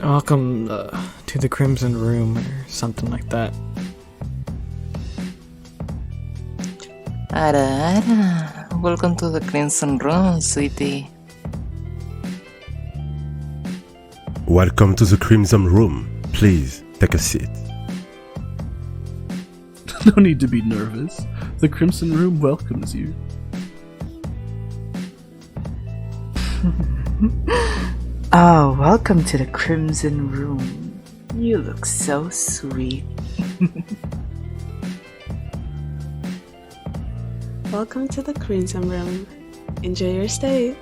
Welcome to the Crimson Room or something like that. Welcome to the Crimson Room, sweetie. Welcome to the Crimson Room. Please take a seat. No need to be nervous. The Crimson Room welcomes you. Oh, welcome to the Crimson Room. You look so sweet. Welcome to the Crimson Room. Enjoy your stay.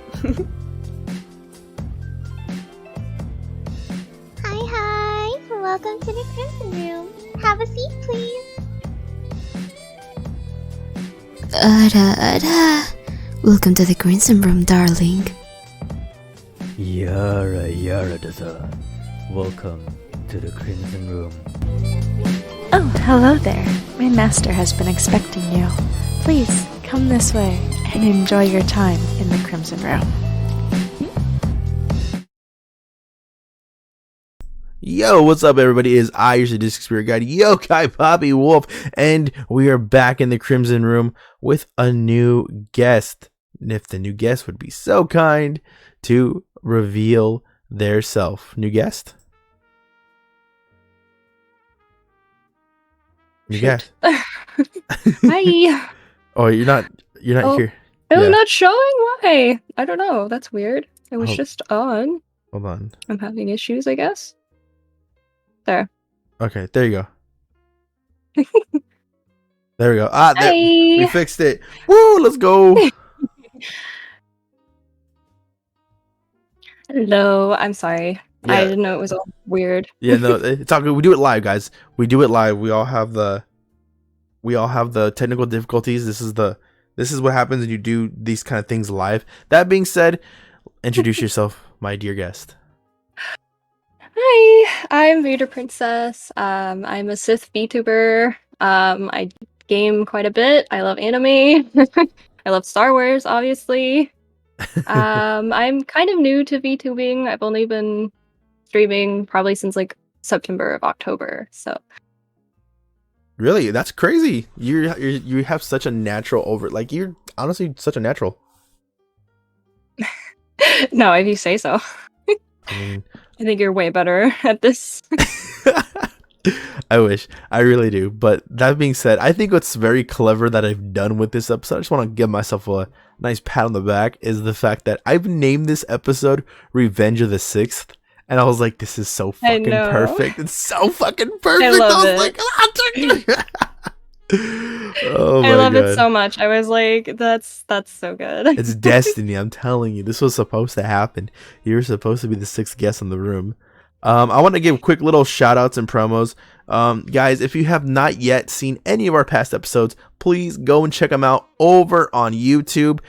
Hi. Welcome to the Crimson Room. Have a seat, please. Welcome to the Crimson Room, darling. Yara Daza. Welcome to the Crimson Room. Oh, hello there. My master has been expecting you. Please, come this way and enjoy your time in the Crimson Room. Yo, what's up, everybody? It is I, your Sadistic Spirit Guide, Yokai Poppy Wolf, and we are back in the Crimson Room with a new guest. And if the new guest would be so kind to reveal their self. New guest? New guest. Hi. Oh, you're not here. I'm Yeah. not showing? Why? I don't know. That's weird. I was just on. Hold on. I'm having issues, I guess. There. Okay, there you go. There we go. There, Hi. we fixed it. Woo, let's go. Hello. I'm sorry. Yeah. I didn't know it was all weird. Yeah, no, it's all good. We do it live, guys. We do it live. We all have the technical difficulties. This is what happens when you do these kind of things live. That being said, introduce yourself, my dear guest. Hi. I'm Vader Princess. I'm a Sith Vtuber. I game quite a bit. I love anime. I love Star Wars, obviously. I'm kind of new to VTubing. I've only been streaming probably since like September of October. So Really, that's crazy. You have such a natural you're honestly such a natural. no, if you say so. I mean, I think you're way better at this. I wish. I really do. But that being said, I think what's very clever that I've done with this episode, I just want to give myself a nice pat on the back, is the fact that I've named this episode Revenge of the Sixth. And I was like, this is so fucking perfect. It's so fucking perfect. I love was it. like, oh my I love God. it so much. I was like, that's so good. It's destiny, I'm telling you. This was supposed to happen. You were supposed to be the sixth guest in the room. I want to give quick little shout outs and promos. Guys, if you have not yet seen any of our past episodes, please go and check them out over on YouTube.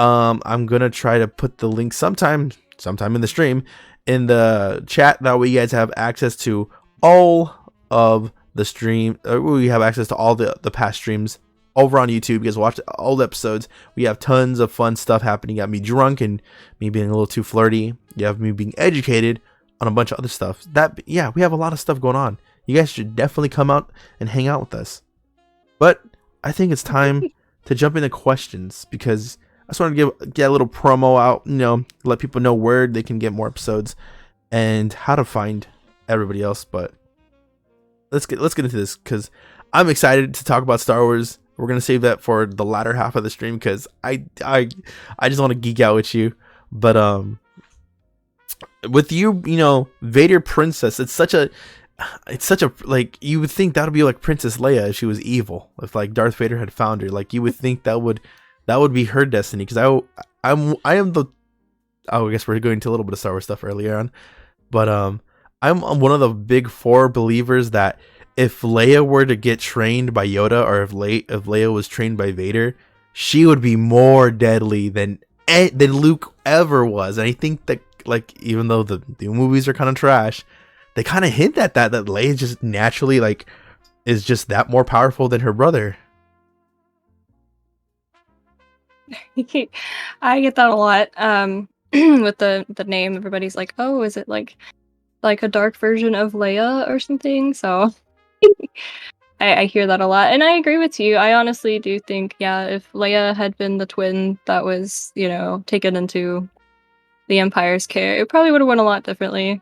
I'm going to try to put the link sometime in the stream in the chat. That way you guys have access to all of the stream. We have access to all the past streams over on YouTube. You guys watch all the episodes. We have tons of fun stuff happening. You got me drunk and me being a little too flirty. You have me being educated on a bunch of other stuff. We have a lot of stuff going on. You guys should definitely come out and hang out with us. But I think it's time to jump into questions, because I just want to get a little promo out, let people know where they can get more episodes and how to find everybody else. But let's get into this, because I'm excited to talk about Star Wars. We're gonna save that for the latter half of the stream, because I just want to geek out with you. But with you, Vader Princess, it's such a like, you would think that would be like Princess Leia if she was evil, if like Darth Vader had found her. Like, you would think that would be her destiny, because I guess we're going to a little bit of Star Wars stuff earlier on, but I'm one of the big four believers that if Leia were to get trained by Yoda, or if Leia was trained by Vader, she would be more deadly than Luke ever was. And I think that, like, even though the movies are kind of trash, they kind of hint at that Leia just naturally, like, is just that more powerful than her brother. I get that a lot. With the name, everybody's like, oh, is it like like a dark version of Leia or something. So I hear that a lot, and I agree with you. I honestly do think, yeah, if Leia had been the twin that was, taken into the Empire's care, it probably would have went a lot differently.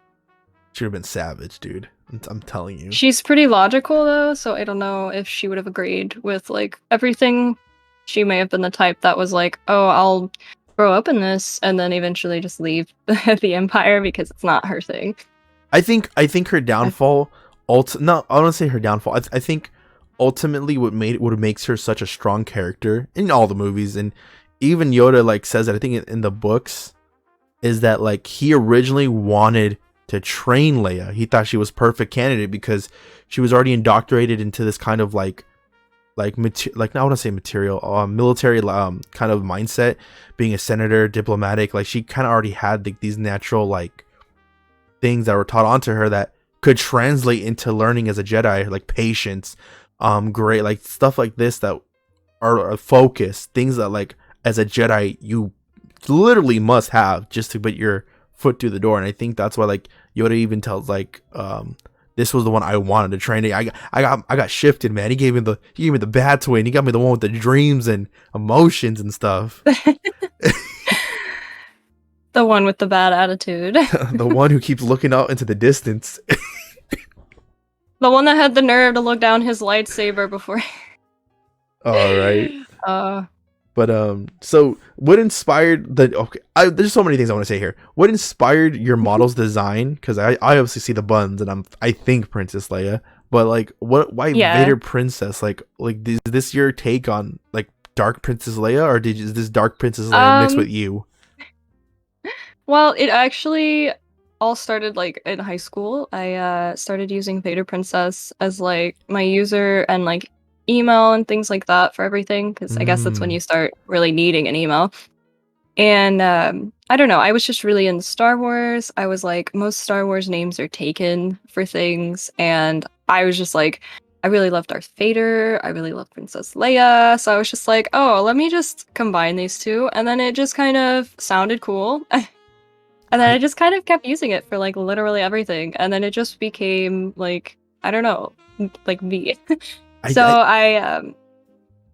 Should have been savage, dude. I'm telling you. She's pretty logical though, so I don't know if she would have agreed with like everything. She may have been the type that was like, "Oh, I'll grow up in this," and then eventually just leave the Empire because it's not her thing. I think her downfall. No, I don't say her downfall. I think ultimately what makes her such a strong character in all the movies, and even Yoda like says that I think in the books, is that like he originally wanted to train Leia. He thought she was perfect candidate because she was already indoctrinated into this kind of like I want to say military kind of mindset, being a senator, diplomatic. Like she kind of already had like these natural like things that were taught onto her that could translate into learning as a Jedi, like patience, great like stuff like this that are focus, things that like as a Jedi you literally must have just to put your foot through the door. And I think that's why like Yoda even tells like this was the one I wanted to train. I got shifted, man. He gave me the bad toy, and he got me the one with the dreams and emotions and stuff. The one with the bad attitude. The one who keeps looking out into the distance. The one that had the nerve to look down his lightsaber before. All right. But so what inspired there's so many things I want to say here. What inspired your model's design? Because I obviously see the buns, and I think Princess Leia. But like, why Vader Princess? Like is this your take on like Dark Princess Leia, or is this Dark Princess Leia mixed with you? Well, it actually all started like in high school. I started using Vader Princess as like my user and like email and things like that for everything, because I guess that's when you start really needing an email. And I don't know, I was just really into Star Wars. I was like, most Star Wars names are taken for things, and I was just like, I really love Darth Vader, I really love Princess Leia, so I was just like, oh, let me just combine these two, and then it just kind of sounded cool. And then I just kind of kept using it for like literally everything, and then it just became like, I don't know, like me. So I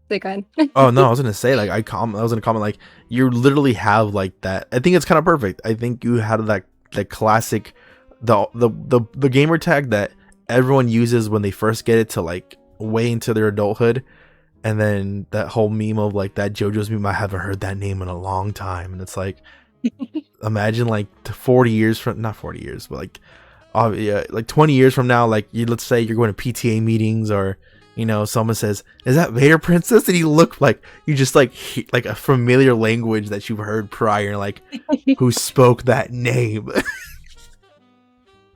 go ahead. Oh no, I was gonna say like I was gonna comment like you literally have like that. I think it's kind of perfect. I think you had that classic the gamer tag that everyone uses when they first get it to like way into their adulthood, and then that whole meme of like that JoJo's meme. I haven't heard that name in a long time, and it's like imagine like 40 years from, not 40 years, but like like 20 years from now, like let's say you're going to PTA meetings, or someone says, "Is that Vader Princess?" and you look like you just like a familiar language that you've heard prior, like who spoke that name.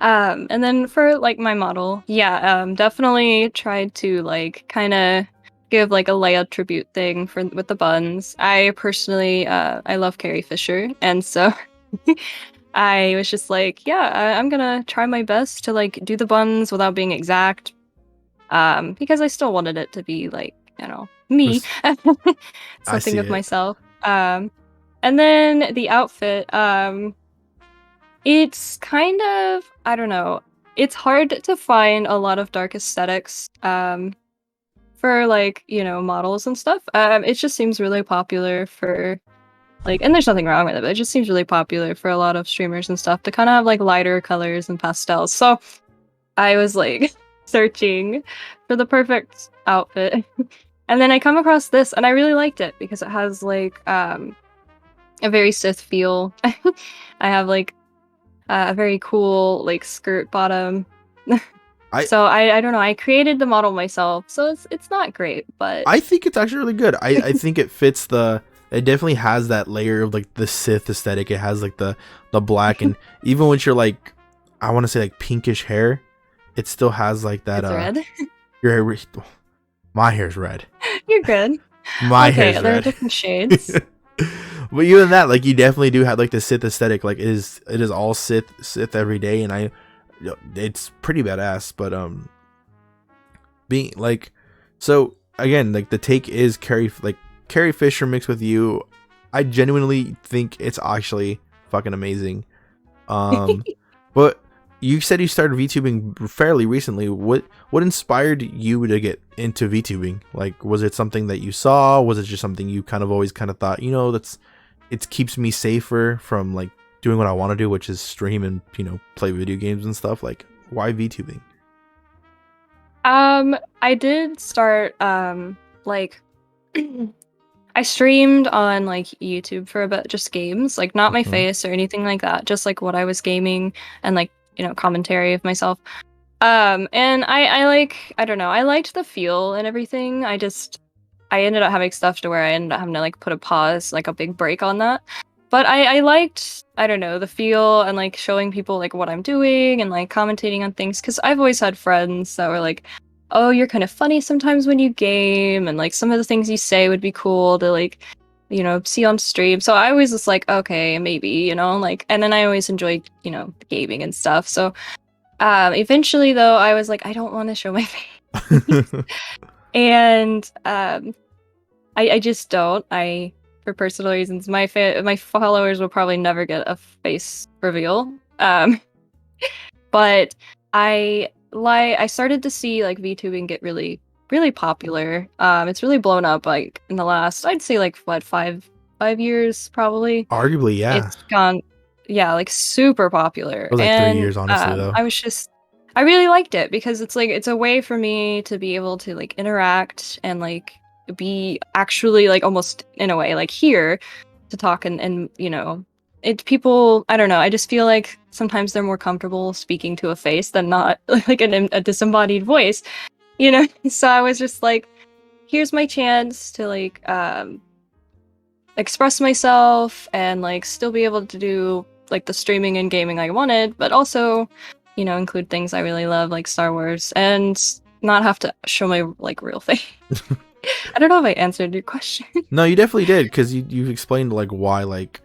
And then for like my model, definitely tried to like kind of give like a Leia tribute thing with the buns. I personally I love Carrie Fisher, and so I was just like, I'm gonna try my best to like do the buns without being exact, because I still wanted it to be like, me, something of myself. And then the outfit, it's kind of, I don't know, it's hard to find a lot of dark aesthetics for like, models and stuff. It just seems really popular for like, and there's nothing wrong with it, but it just seems really popular for a lot of streamers and stuff to kind of have like lighter colors and pastels. So I was like searching for the perfect outfit, and then I come across this, and I really liked it because it has like a very Sith feel. I have like a very cool like skirt bottom. So I don't know, I created the model myself, so it's not great, but I think it's actually really good. I think it fits it definitely has that layer of like the Sith aesthetic. It has like the black, and even when you're like, I want to say like pinkish hair, it still has like that. It's red. Your hair, my hair's red. You're good. My hair's red. There are different shades. But even that, like, you definitely do have like the Sith aesthetic. Like, it is all Sith every day, and it's pretty badass. But being like, so again, like the take is Carrie Fisher mixed with you. I genuinely think it's actually fucking amazing. But you said you started VTubing fairly recently. What inspired you to get into VTubing? Like, was it something that you saw? Was it just something you kind of always kind of thought, it keeps me safer from like doing what I want to do, which is stream and, play video games and stuff? Like, why VTubing? I did start like I streamed on like YouTube for a bit, just games, like not my face or anything like that, just like what I was gaming and like, commentary of myself. And I don't know, I liked the feel and everything. I ended up having stuff to where I ended up having to like put a pause, like a big break on that. But I liked, I don't know, the feel and like showing people like what I'm doing and like commentating on things, because I've always had friends that were like, oh, you're kind of funny sometimes when you game, and like some of the things you say would be cool to like, see on stream. So I was just like, okay, maybe, like, and then I always enjoyed, gaming and stuff. So eventually though, I was like, I don't want to show my face. And I just don't. For personal reasons, my followers will probably never get a face reveal. But I started to see like VTubing get really, really popular. It's really blown up like in the last, I'd say like what, 5 years probably. Arguably, yeah. It's gone, yeah, like super popular. It was like 3 years, honestly, though. I really liked it because it's like it's a way for me to be able to like interact and like be actually like almost in a way like here to talk and people, I don't know, I just feel like sometimes they're more comfortable speaking to a face than not like a disembodied voice, so I was just like, here's my chance to like express myself and like still be able to do like the streaming and gaming I wanted, but also include things I really love like Star Wars and not have to show my like real face. I don't know if I answered your question. No, you definitely did, because you explained like why like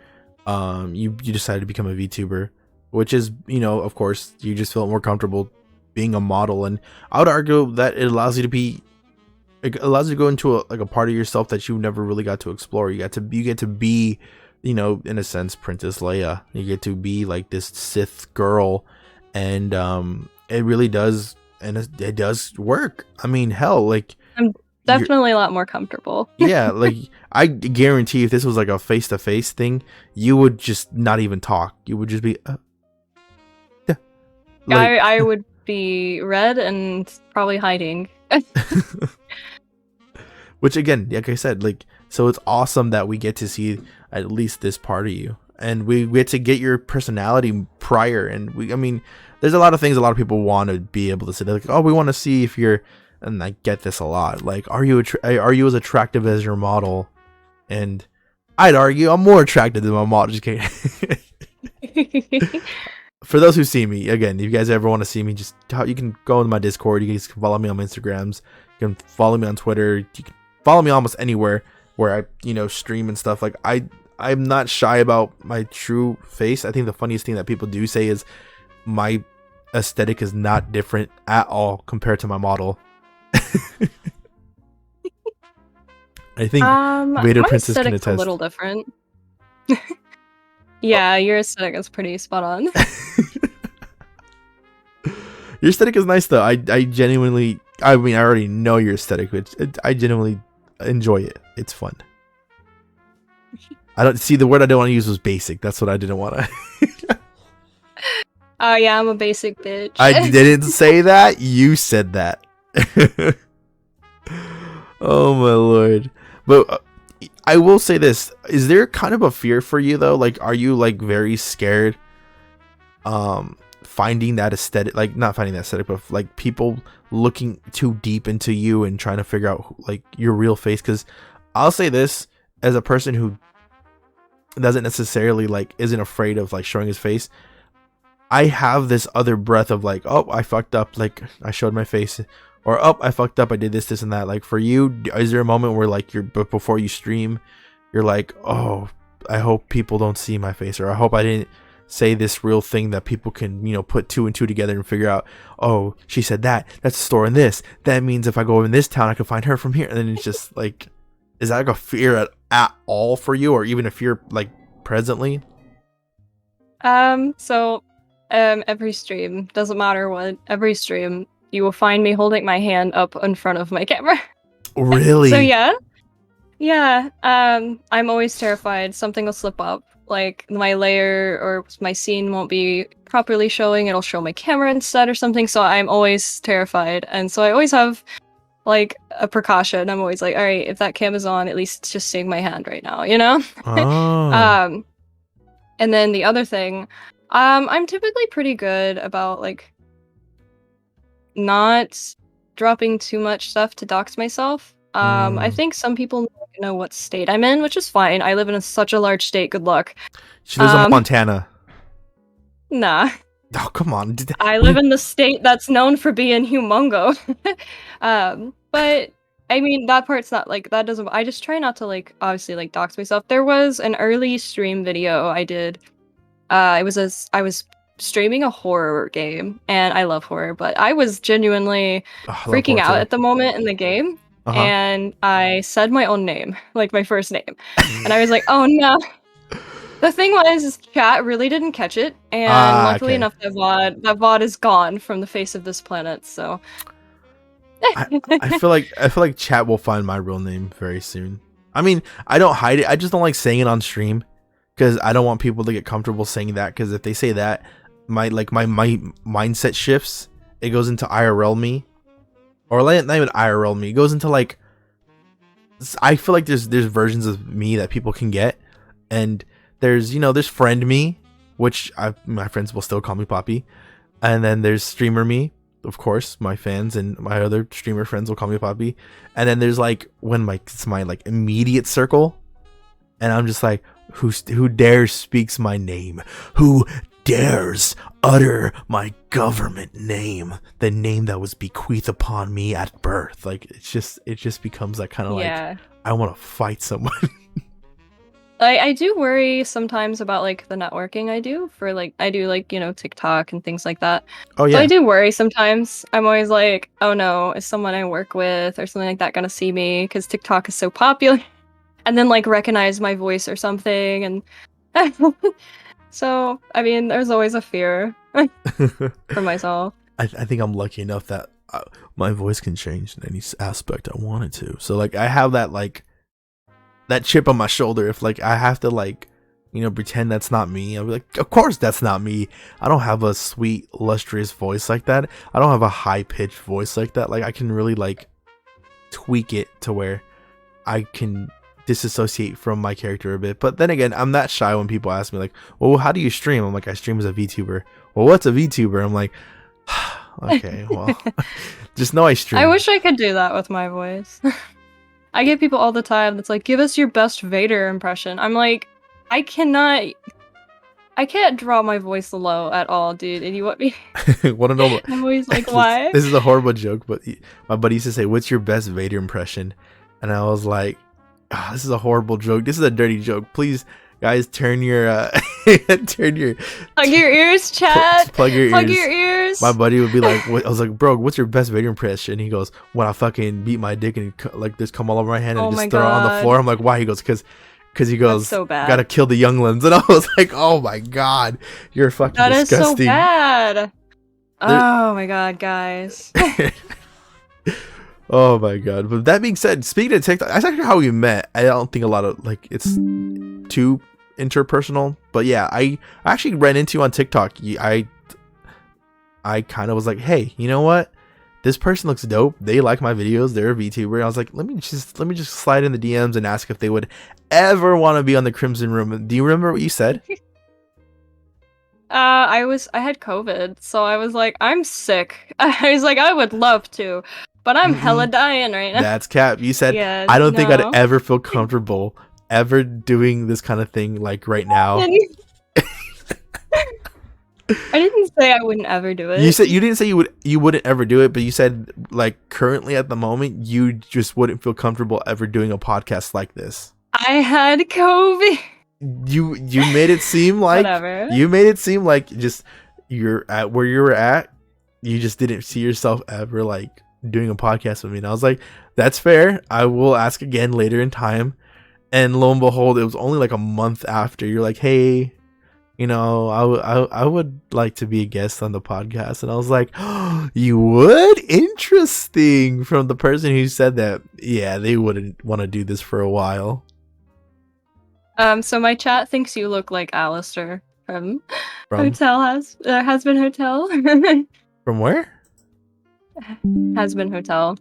you decided to become a VTuber, which is, of course, you just felt more comfortable being a model, and I would argue that it allows you to go into a part of yourself that you never really got to explore. You get to be, in a sense, Princess Leia. You get to be like this Sith girl, and it really does, and it does work. I mean, hell, like, I'm definitely a lot more comfortable. Yeah, like I guarantee if this was like a face-to-face thing, you would just not even talk. You would just be yeah. Like, I would be red and probably hiding. Which again, like I said, like, so it's awesome that we get to see at least this part of you, and we get to get your personality prior. And there's a lot of things a lot of people want to be able to say. They're like, oh, we want to see if you're. And I get this a lot. Like, are you as attractive as your model? And I'd argue I'm more attractive than my model. Just kidding. For those who see me, again, if you guys ever want to see me, you can go into my Discord. You can follow me on my Instagrams. You can follow me on Twitter. You can follow me almost anywhere where I stream and stuff. Like, I'm not shy about my true face. I think the funniest thing that people do say is my aesthetic is not different at all compared to my model. I think Vader Princess can attest. A little different. Yeah, your aesthetic is pretty spot on. Your aesthetic is nice, though. I genuinely, I already know your aesthetic, but I genuinely enjoy it. It's fun. I don't see the word I don't want to use was basic. That's what I didn't want to. Oh yeah, I'm a basic bitch. I didn't say that. You said that. Oh my lord. But I will say this, is there kind of a fear for you though? Like, are you like very scared finding that aesthetic, like not finding that aesthetic, but like people looking too deep into you and trying to figure out like your real face? Because I'll say this, as a person who doesn't necessarily like isn't afraid of like showing his face, I have this other breath of like, oh, I fucked up, like I showed my face, or oh, I fucked up, I did this and that. Like, for you, is there a moment where like before you stream, you're like, oh, I hope people don't see my face, or I hope I didn't say this real thing that people can, put 2 and 2 together and figure out, oh, she said that, that's a store in this, that means if I go in this town I can find her from here. And then it's just like, is that like a fear at all for you, or even if you're like presently? So every stream, doesn't matter what, every stream, you will find me holding my hand up in front of my camera. Really? So yeah. I'm always terrified something will slip up, like my layer or my scene won't be properly showing. It'll show my camera instead or something. So I'm always terrified, and so I always have like a precaution. I'm always like, all right, if that cam is on, at least just seeing my hand right now, you know? Oh. And then the other thing, I'm typically pretty good about like not dropping too much stuff to dox myself. I think some people know what state I'm in, which is fine. I live in such a large state. Good luck. She lives in Montana. Nah. Oh, come on. I live in the state that's known for being humongo. But I mean, that part's not like that doesn't. I just try not to like obviously like dox myself. There was an early stream video I did. I was streaming a horror game, and I love horror, but I was genuinely freaking out at the moment in the game, and I said my own name, like my first name, and I was like, oh no. The thing was, chat really didn't catch it, and luckily enough, that VOD is gone from the face of this planet. So, I feel like chat will find my real name very soon. I mean, I don't hide it. I just don't like saying it on stream because I don't want people to get comfortable saying that. Because if they say that, my mindset shifts. It goes into IRL me, or like not even IRL me. It goes into like, I feel like there's versions of me that people can get, and there's friend me, which my friends will still call me Poppy, and then there's streamer me, of course, my fans and my other streamer friends will call me Poppy, and then there's like when it's my like immediate circle, and I'm just like, who dares speaks my name, who dares utter my government name, the name that was bequeathed upon me at birth. Like it just becomes that kind of like I want to fight someone. I do worry sometimes about like the networking I do for like TikTok and things like that. Oh yeah. So I do worry sometimes. I'm always like, oh no, is someone I work with or something like that gonna see me because TikTok is so popular, and then like recognize my voice or something, and so I mean, there's always a fear for myself. I think I'm lucky enough that my voice can change in any aspect I wanted to. So like I have that like that chip on my shoulder. If like I have to like pretend that's not me, I'll be like, of course that's not me. I don't have a sweet lustrous voice like that. I don't have a high pitched voice like that. Like I can really like tweak it to where I can disassociate from my character a bit. But then again, I'm not shy when people ask me like, well, how do you stream? I'm like, I stream as a VTuber. Well, what's a VTuber? I'm like, okay, well, just know I stream. I wish I could do that with my voice. I get people all the time that's like, give us your best Vader impression. I'm like, I can't draw my voice low at all, dude. And you want me? Want to know what? I'm always like, why? This is a horrible joke, but my buddy used to say, what's your best Vader impression? And I was like, this is a horrible joke. This is a dirty joke. Please, guys, turn your plug your ears, chat. Plug your ears. My buddy would be like, I was like, bro, what's your best Vader impression? He goes, when I fucking beat my dick and like this come all over my hand and just throw it on the floor. I'm like, why? He goes, because he goes, that's so bad. Gotta kill the younglings. And I was like, oh my god, you're fucking disgusting. That is so bad. Oh my god, guys. Oh my god. But that being said, speaking of TikTok, that's actually how we met. I don't think a lot of like it's too interpersonal, but yeah, I actually ran into you on TikTok. I kind of was like, hey, you know what? This person looks dope. They like my videos. They're a VTuber. I was like, let me just slide in the DMs and ask if they would ever want to be on the Crimson Room. Do you remember what you said? I had COVID, so I was like, I'm sick. I was like, I would love to, but I'm hella dying right now. That's cap. You said, I don't think I'd ever feel comfortable ever doing this kind of thing like right now. I didn't say I wouldn't ever do it. You didn't say you wouldn't ever do it, but you said like currently at the moment you just wouldn't feel comfortable ever doing a podcast like this. I had COVID. You made it seem like whatever. You made it seem like just you're at where you were at. You just didn't see yourself ever like doing a podcast with me. And I was like, that's fair. I will ask again later in time. And lo and behold, it was only like a month after you're like, hey, I would like to be a guest on the podcast. And I was like, oh, you would? Interesting. From the person who said that, yeah, they wouldn't want to do this for a while. So my chat thinks you look like Alistair from Has Been Hotel. From where? Has Been Hotel.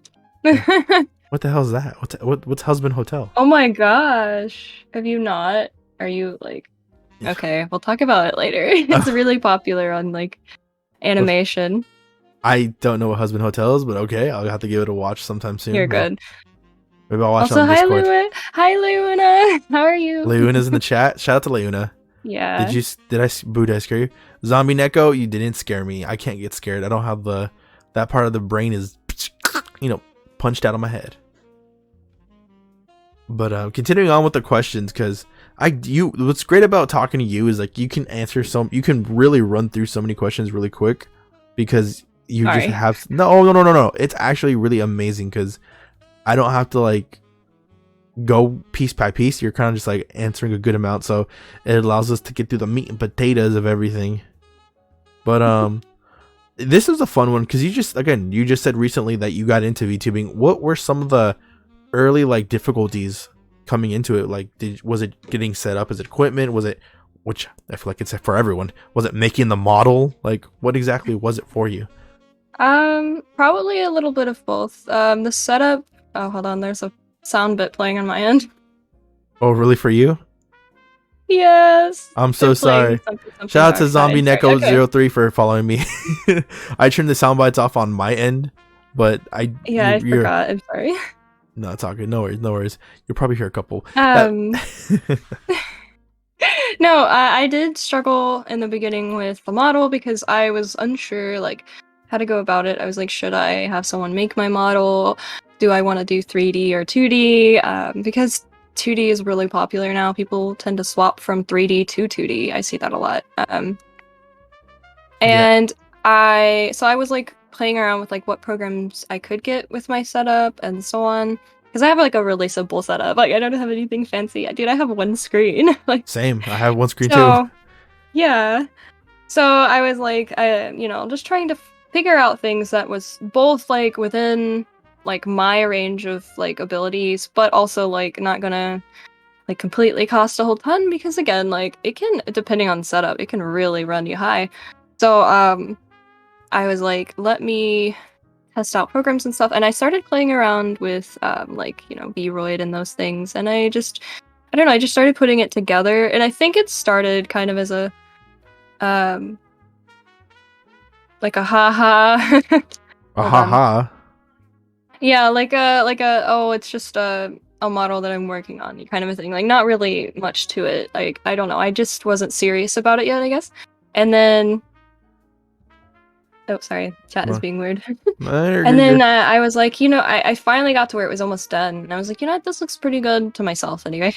What the hell is that? What's Husband Hotel? Oh my gosh. Have you not? Are you like... Okay, we'll talk about it later. It's really popular on like animation. I don't know what Husband Hotel is, but okay, I'll have to give it a watch sometime soon. You're good. Maybe I'll watch also, it on Discord. Hi, Luna. How are you? Leuna's in the chat. Shout out to Leuna. Yeah. Did I scare you? Zombie Neko, you didn't scare me. I can't get scared. I don't have that part of the brain is, punched out of my head. But continuing on with the questions, because what's great about talking to you is like you can really run through so many questions really quick because you just have no. It's actually really amazing because I don't have to like go piece by piece. You're kind of just like answering a good amount, so it allows us to get through the meat and potatoes of everything. But this is a fun one because you just said recently that you got into VTubing. What were some of the early like difficulties coming into it? Like, was it getting set up as equipment? Was it, which I feel like it's for everyone, was it making the model? Like, what exactly was it for you? Probably a little bit of both. The setup. Oh, hold on. There's a sound bit playing on my end. Oh, really? For you? Yes. I'm so sorry. Shout out to Zombie Neko 03 for following me. I turned the sound bites off on my end, but I forgot. I'm sorry. No, it's all good. No worries. You'll probably hear a couple. No, I did struggle in the beginning with the model because I was unsure like how to go about it. I was like, should I have someone make my model? Do I want to do 3D or 2D? Because 2D is really popular now. People tend to swap from 3D to 2D. I see that a lot. I was like playing around with like what programs I could get with my setup and so on. Because I have like a really simple setup. Like I don't have anything fancy. Dude, I have one screen. Like same. I have one screen too. Yeah. So I was like, just trying to figure out things that was both like within like my range of like abilities, but also like not gonna like completely cost a whole ton because again, like it can, depending on setup, it can really run you high. So I was like, let me test out programs and stuff, and I started playing around with Vroid and those things, and I just started putting it together, and I think it started kind of as a like a haha haha. Yeah, like a oh, it's just a model that I'm working on kind of a thing. Like not really much to it. Like I don't know. I just wasn't serious about it yet, I guess. And then oh, sorry, chat is being weird. And then I was like, I finally got to where it was almost done. And I was like, what, this looks pretty good to myself anyway.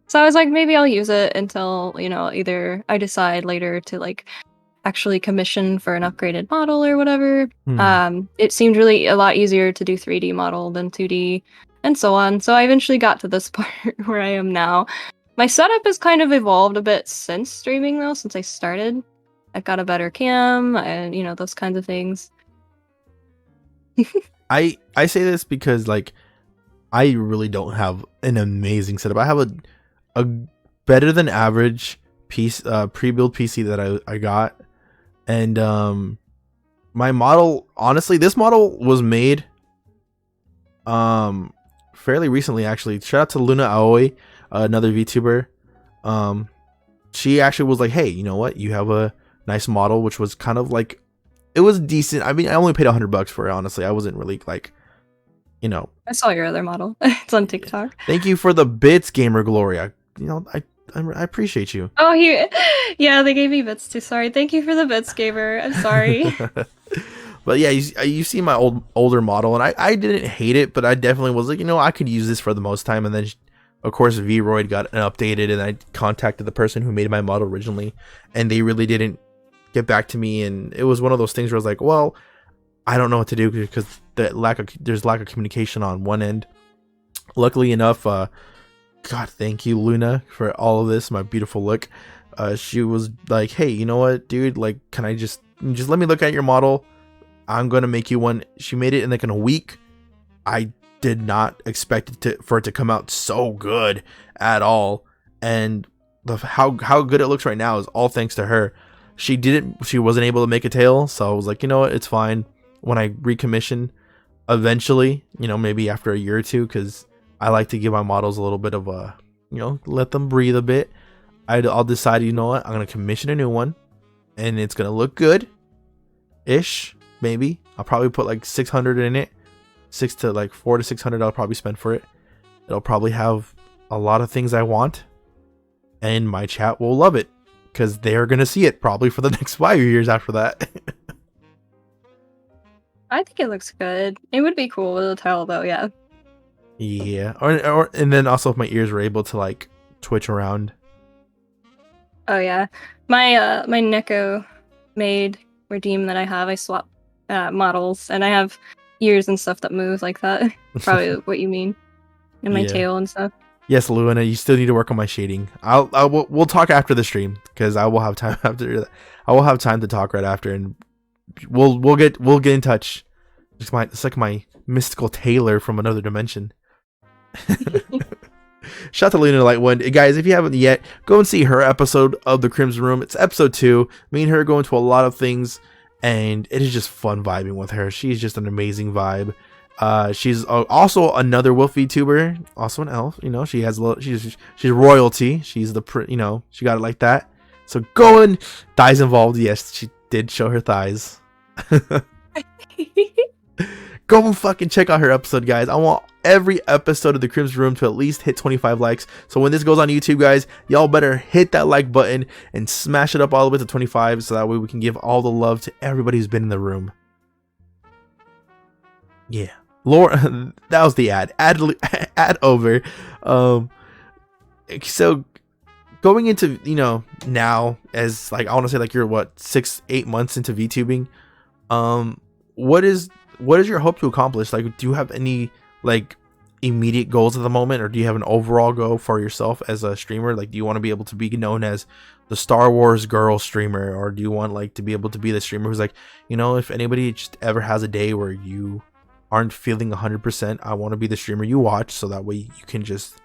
So I was like, maybe I'll use it until, either I decide later to like actually commission for an upgraded model or whatever. It seemed really a lot easier to do 3D model than 2D and so on. So I eventually got to this part where I am now. My setup has kind of evolved a bit since streaming though, since I started. I've got a better cam and those kinds of things. I say this because like I really don't have an amazing setup. I have a better than average piece pre-built PC that I got. And my model, honestly, this model was made fairly recently actually. Shout out to Luna Aoi, another VTuber. She actually was like, hey, you know what? You have a nice model, which was kind of like, it was decent. I mean, I only paid $100 for it, honestly. I wasn't really like, I saw your other model. It's on TikTok. Thank you for the bits, Gamer Glory. I appreciate you. Oh, yeah, they gave me bits too. Sorry. Thank you for the bits, Gamer. I'm sorry. But yeah, you see my older model, and I didn't hate it, but I definitely was like, I could use this for the most time. And then, of course, Vroid got updated, and I contacted the person who made my model originally, and they really didn't get back to me. And it was one of those things where I was like, well, I don't know what to do because there's lack of communication on one end. Luckily enough, God, thank you, Luna, for all of this, my beautiful look. she was like, hey, you know what, dude, like, can I just let me look at your model? I'm gonna make you one. She made it in like in a week. I did not expect for it to come out so good at all, and how good it looks right now is all thanks to her. She wasn't able to make a tail, so I was like, you know what, it's fine. When I recommission eventually, maybe after a year or two, because I like to give my models a little bit of a, let them breathe a bit. I'll decide, you know what, I'm gonna commission a new one, and it's gonna look good ish. Maybe I'll probably put like 600 in it, 400 to 600 I'll probably spend for it. It'll probably have a lot of things I want, and my chat will love it because they're gonna see it probably for the next 5 years after that. I think it looks good. It would be cool with a tail though, yeah. Yeah, or and then also if my ears were able to like twitch around. Oh yeah, my my Neko made redeem that I have, I swap models, and I have ears and stuff that move like that. Probably what you mean, and my tail and stuff. Yes, Luana, you still need to work on my shading. We'll talk after the stream because I will have time after that. I will have time to talk right after, and we'll get in touch. It's like my mystical tailor from another dimension. Shout out to Luna Lightwind. Guys, if you haven't yet, go and see her episode of the Crimson Room. It's episode 2. Me and her go into a lot of things, and it is just fun vibing with her. She's just an amazing vibe. She's also another wolf VTuber, also an elf. She has she's royalty. She's the she got it like that. So go and thighs involved. Yes, she did show her thighs. Go and fucking check out her episode, guys. I want every episode of the Crimson Room to at least hit 25 likes. So when this goes on YouTube, guys, y'all better hit that like button and smash it up all the way to 25, so that way we can give all the love to everybody who's been in the room. Yeah, Laura, that was the ad over. So going into now, as like I want to say, like you're what 6-8 months into VTubing, what is your hope to accomplish? Like, do you have any like immediate goals at the moment, or do you have an overall goal for yourself as a streamer? Like, do you want to be able to be known as the Star Wars girl streamer, or do you want like to be able to be the streamer who's like, if anybody just ever has a day where you aren't feeling 100%, I want to be the streamer you watch, so that way you can just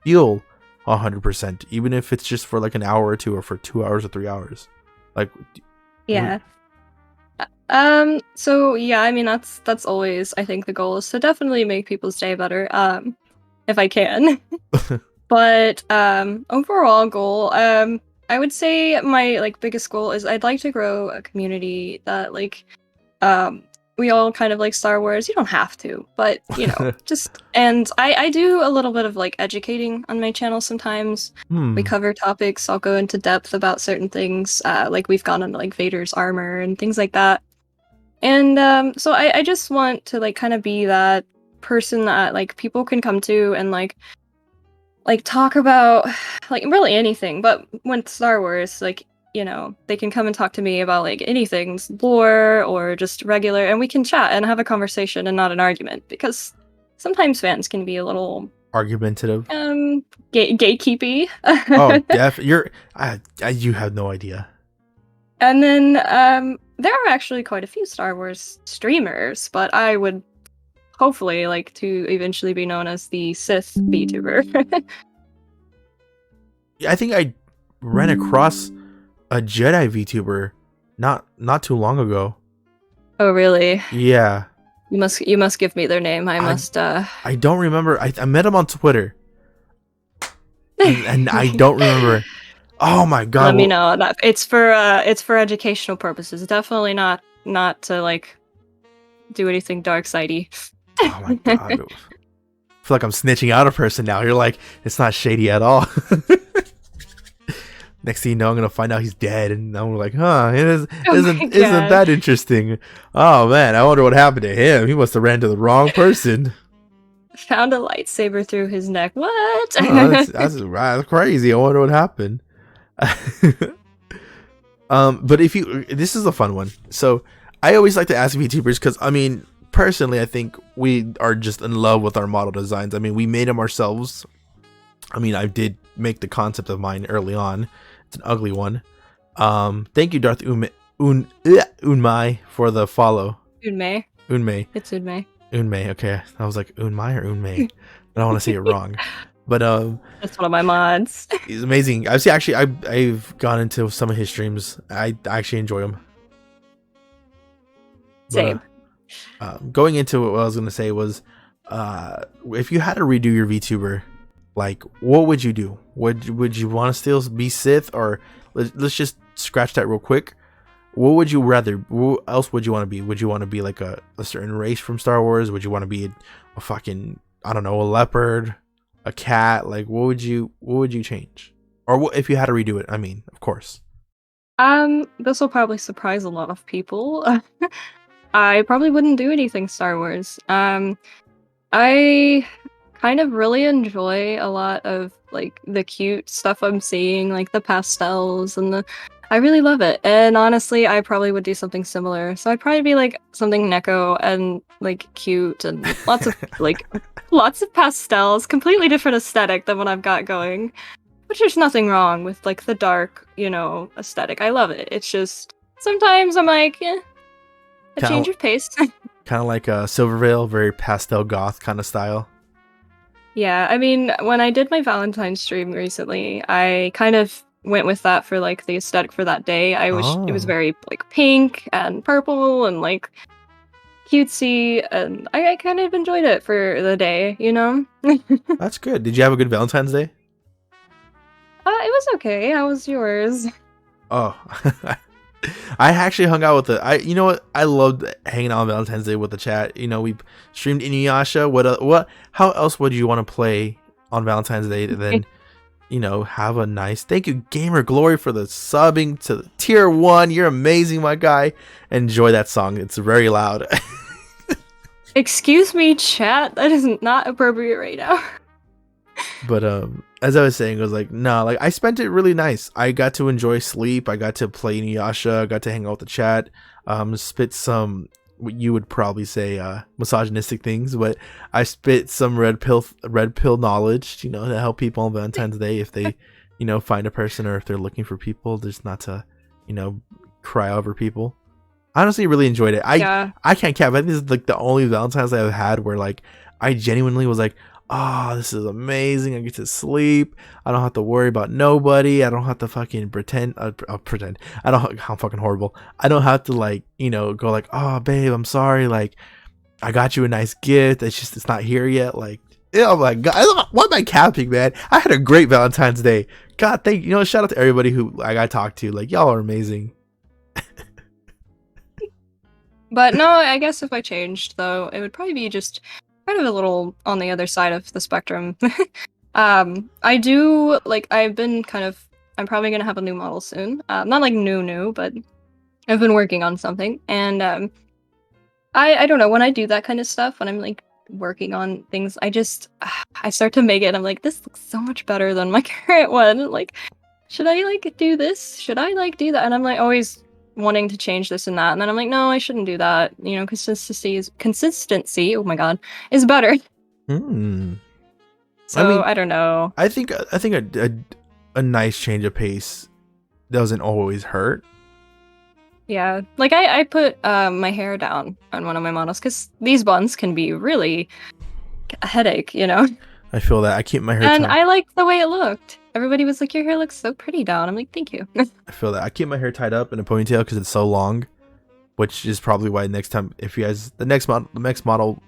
feel 100%, even if it's just for like an hour or two, or for 2 hours or 3 hours. Like, yeah. So yeah, I mean that's always, I think the goal is to definitely make people's day better, if I can. But overall goal, I would say my like biggest goal is I'd like to grow a community that like we all kind of like Star Wars. You don't have to, but just, and I do a little bit of like educating on my channel sometimes. We cover topics, I'll go into depth about certain things, like we've gone on like Vader's armor and things like that. And so I just want to like kind of be that person that like people can come to and like talk about like really anything, but when Star Wars, like they can come and talk to me about like anything's lore or just regular, and we can chat and have a conversation and not an argument, because sometimes fans can be a little argumentative, gatekeepy. Oh, you have no idea. And then there are actually quite a few Star Wars streamers, but I would hopefully like to eventually be known as the Sith VTuber. I think I ran across a Jedi VTuber not too long ago. Oh really? Yeah. You must give me their name. I don't remember. I met him on Twitter. and I don't remember. Oh my god. Let me know. That it's for educational purposes. Definitely not to like do anything dark sidey. Oh my god. I feel like I'm snitching out a person now. You're like, it's not shady at all. Next thing you know, I'm gonna find out he's dead, and I'm like, huh, isn't that interesting? Oh man, I wonder what happened to him. He must have ran to the wrong person. Found a lightsaber through his neck. What? Oh, that's crazy. I wonder what happened. But this is a fun one. So I always like to ask VTubers, because I mean, personally, I think we are just in love with our model designs. I mean, we made them ourselves. I mean, I did make the concept of mine early on, It's an ugly one. Thank you, Darth Unmai, for the follow. Unmei. Unmei. It's Unmei. Unmei. Okay, I was like Unmai or Unmei. I don't want to say it wrong. But that's one of my mods. He's amazing. I've gone into some of his streams. I actually enjoy him. Same. Going into what I was gonna say was, if you had to redo your VTuber, like, what would you do? Would you want to still be Sith, or let's just scratch that real quick? What would you rather? What else would you want to be? Would you want to be like a certain race from Star Wars? Would you want to be a fucking, I don't know, a leopard, a cat? Like, what would you change? Or what, if you had to redo it? I mean, of course. This will probably surprise a lot of people. I probably wouldn't do anything Star Wars. I kind of really enjoy a lot of like the cute stuff I'm seeing, like the pastels and I really love it. And honestly, I probably would do something similar. So I'd probably be like something Neko and like cute and lots of like lots of pastels, completely different aesthetic than what I've got going. Which there's nothing wrong with like the dark, aesthetic. I love it. It's just sometimes I'm like, a change of pace. Kind of like a Silvervale, very pastel goth kind of style. Yeah, I mean, when I did my Valentine's stream recently, I kind of went with that for like the aesthetic for that day. It was very like pink and purple and like cutesy, and I kind of enjoyed it for the day, That's good. Did you have a good Valentine's Day? It was okay. How was yours? Oh, I actually hung out with you know what? I loved hanging out on Valentine's Day with the chat. We streamed Inuyasha. How else would you want to play on Valentine's Day than, have a nice, thank you, Gamer Glory, for the subbing to tier 1. You're amazing, my guy. Enjoy that song. It's very loud. Excuse me, chat. That is not appropriate right now. But as I was saying, I was like, no, like I spent it really nice. I got to enjoy sleep. I got to play Inuyasha. I got to hang out with the chat. Spit some, what you would probably say, misogynistic things, but I spit some red pill knowledge, to help people on Valentine's Day if they, find a person, or if they're looking for people, just not to, cry over people. I honestly really enjoyed it. I can't cap. I think this is like the only Valentine's Day I've had where like I genuinely was like, oh, this is amazing. I get to sleep. I don't have to worry about nobody. I don't have to fucking pretend. I'm fucking horrible. I don't have to like, go like, oh, babe, I'm sorry. Like, I got you a nice gift. It's not here yet. Like, oh my God. Why am I capping, man? I had a great Valentine's Day. God, thank you. Shout out to everybody who I talked to. Like, y'all are amazing. But no, I guess if I changed, though, it would probably be just kind of a little on the other side of the spectrum. I do, like, I'm probably going to have a new model soon. Not like new, but I've been working on something. And I don't know, when I do that kind of stuff, when I'm, like, working on things, I start to make it, and I'm like, this looks so much better than my current one. Like, should I, like, do this? Should I, like, do that? And I'm, like, always wanting to change this and that, and then I'm like, no, I shouldn't do that. Consistency, oh my God, is better. So I don't know. I think a nice change of pace doesn't always hurt. Yeah, like I put my hair down on one of my models because these buns can be really a headache, I feel that. I keep my hair and I liked the way it looked. Everybody was like, your hair looks so pretty down. I'm like, thank you. I feel that. I keep my hair tied up in a ponytail because it's so long, which is probably why next time, if you guys, the next model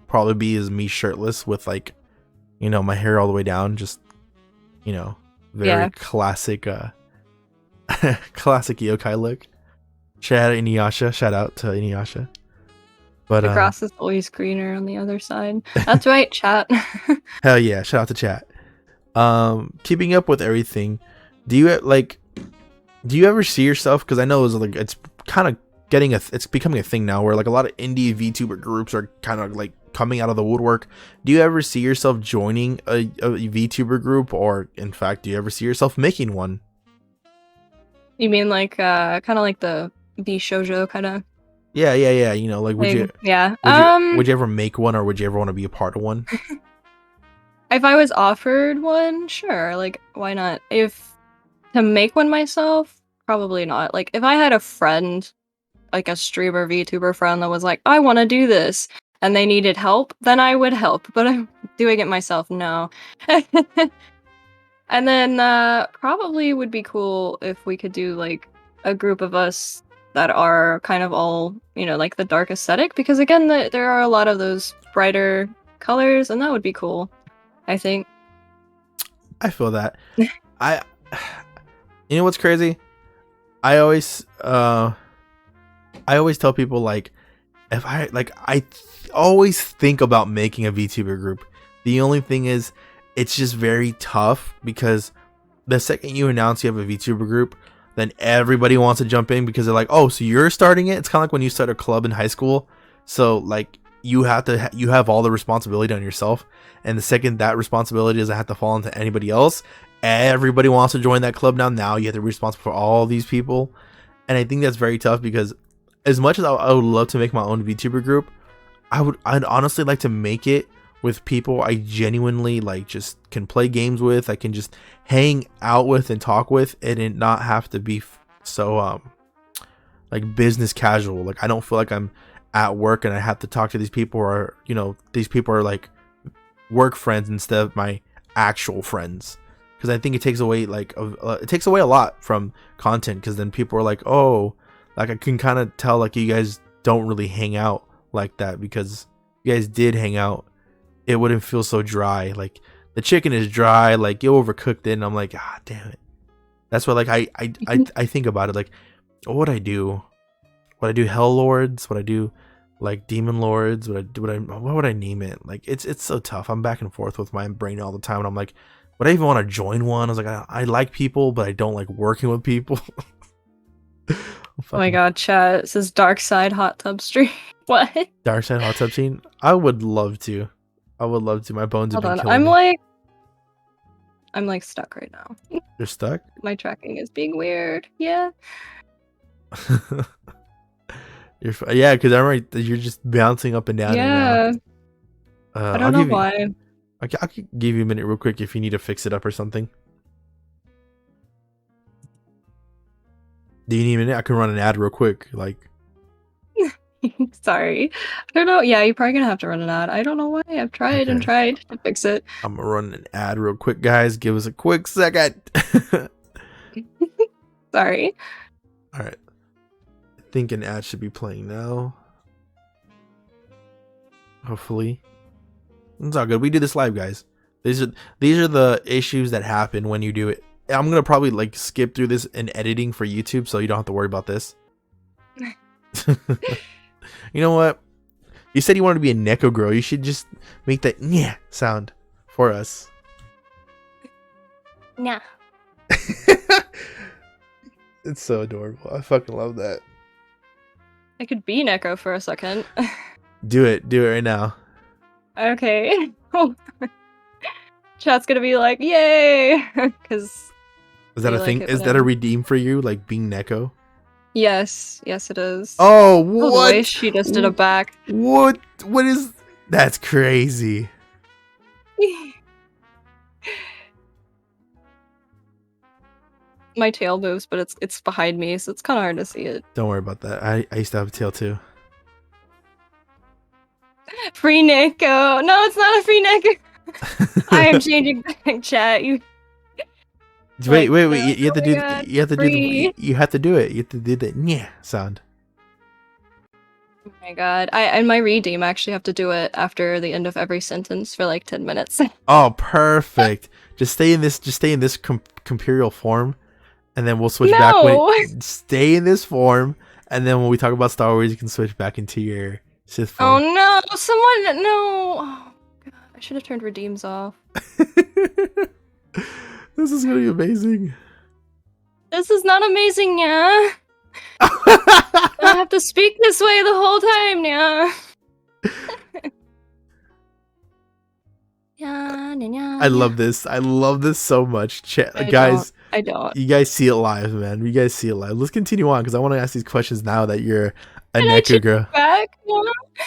probably be is me shirtless with like, my hair all the way down, just, very classic, classic yokai look. Shout out to Inuyasha. But the grass is always greener on the other side. That's right, chat. Hell yeah! Shout out to chat. Keeping up with everything. Do you ever see yourself? Because I know it's kind of it's becoming a thing now, where like a lot of indie VTuber groups are kind of like coming out of the woodwork. Do you ever see yourself joining a VTuber group, or in fact, do you ever see yourself making one? You mean like kind of like the V shoujo kind of? Yeah. Like would you? Yeah. Would you ever make one, or would you ever want to be a part of one? If I was offered one, sure. Like, why not? If To make one myself, probably not. Like, if I had a friend, like a streamer VTuber friend that was like, I want to do this, and they needed help, then I would help. But I'm doing it myself, no. And then probably would be cool if we could do like a group of us that are kind of all, like the dark aesthetic, because again, there are a lot of those brighter colors, and that would be cool, I think. I feel that. You know what's crazy? I always tell people, like, if I always think about making a VTuber group. The only thing is, it's just very tough because the second you announce you have a VTuber group, then everybody wants to jump in because they're like, oh, so you're starting it? It's kind of like when you start a club in high school. So like you have all the responsibility on yourself. And the second that responsibility doesn't have to fall into anybody else, everybody wants to join that club now. Now you have to be responsible for all these people. And I think that's very tough because as much as I would love to make my own VTuber group, I'd honestly like to make it with people I genuinely like, just can play games with, I can just hang out with and talk with, and it not have to be so like business casual. Like I don't feel like I'm at work and I have to talk to these people, or these people are like work friends instead of my actual friends, because I think it takes away a lot from content, because then people are like, oh, like I can kind of tell like you guys don't really hang out like that, because you guys did hang out, it wouldn't feel so dry. Like the chicken is dry, like you overcooked it, and I'm like, ah, damn it. That's why like I think about it, like what would I do? Would I do Hell Lords? Would I do like Demon Lords? What would I name it? Like it's so tough. I'm back and forth with my brain all the time, and I'm like, would I even want to join one? I was like, I like people, but I don't like working with people. Oh my god, chat, it says Dark Side Hot Tub Stream. What? Dark Side Hot Tub Scene? I would love to. My bones have been killing me. I'm like stuck right now. You're stuck? My tracking is being weird. Yeah. Yeah, because I remember you're just bouncing up and down. Yeah. I don't know why. I could give you a minute real quick if you need to fix it up or something. Do you need a minute? I can run an ad real quick. Like. Sorry. I don't know. Yeah, you're probably gonna have to run an ad. I don't know why. I've tried and tried to fix it. I'm gonna run an ad real quick, guys. Give us a quick second. Sorry. Alright. I think an ad should be playing now. Hopefully. It's all good. We do this live, guys. These are the issues that happen when you do it. I'm gonna probably like skip through this in editing for YouTube, so you don't have to worry about this. You know what? You said you wanted to be a Neko girl. You should just make that yeah sound for us. Nah. It's so adorable. I fucking love that. I could be Neko for a second. Do it right now. Okay. Chat's gonna be like, yay! Because is that a thing? Is that a redeem for you, like being Neko? Yes, it is. Oh, what? Oh, she just did a back. What is? That's crazy. My tail moves, but it's behind me, so it's kind of hard to see it. Don't worry about that. I used to have a tail too. Free Neko. No, it's not a free Neko. I am changing back, chat. You. Wait. You have to do. You have to do. You have to do it. You have to do the yeah sound. Oh my god! And my redeem, I actually have to do it after the end of every sentence for like 10 minutes. Oh, perfect. Just stay in this. Imperial form, and then we'll switch back. Stay in this form, and then when we talk about Star Wars, you can switch back into your Sith form. Oh no! Someone no! Oh god! I should have turned redeems off. This is gonna be amazing. This is not amazing, yeah. I have to speak this way the whole time, yeah. I love this. I love this so much, guys. I don't. You guys see it live, man. You guys see it live. Let's continue on because I want to ask these questions now that you're a Neko girl. Back?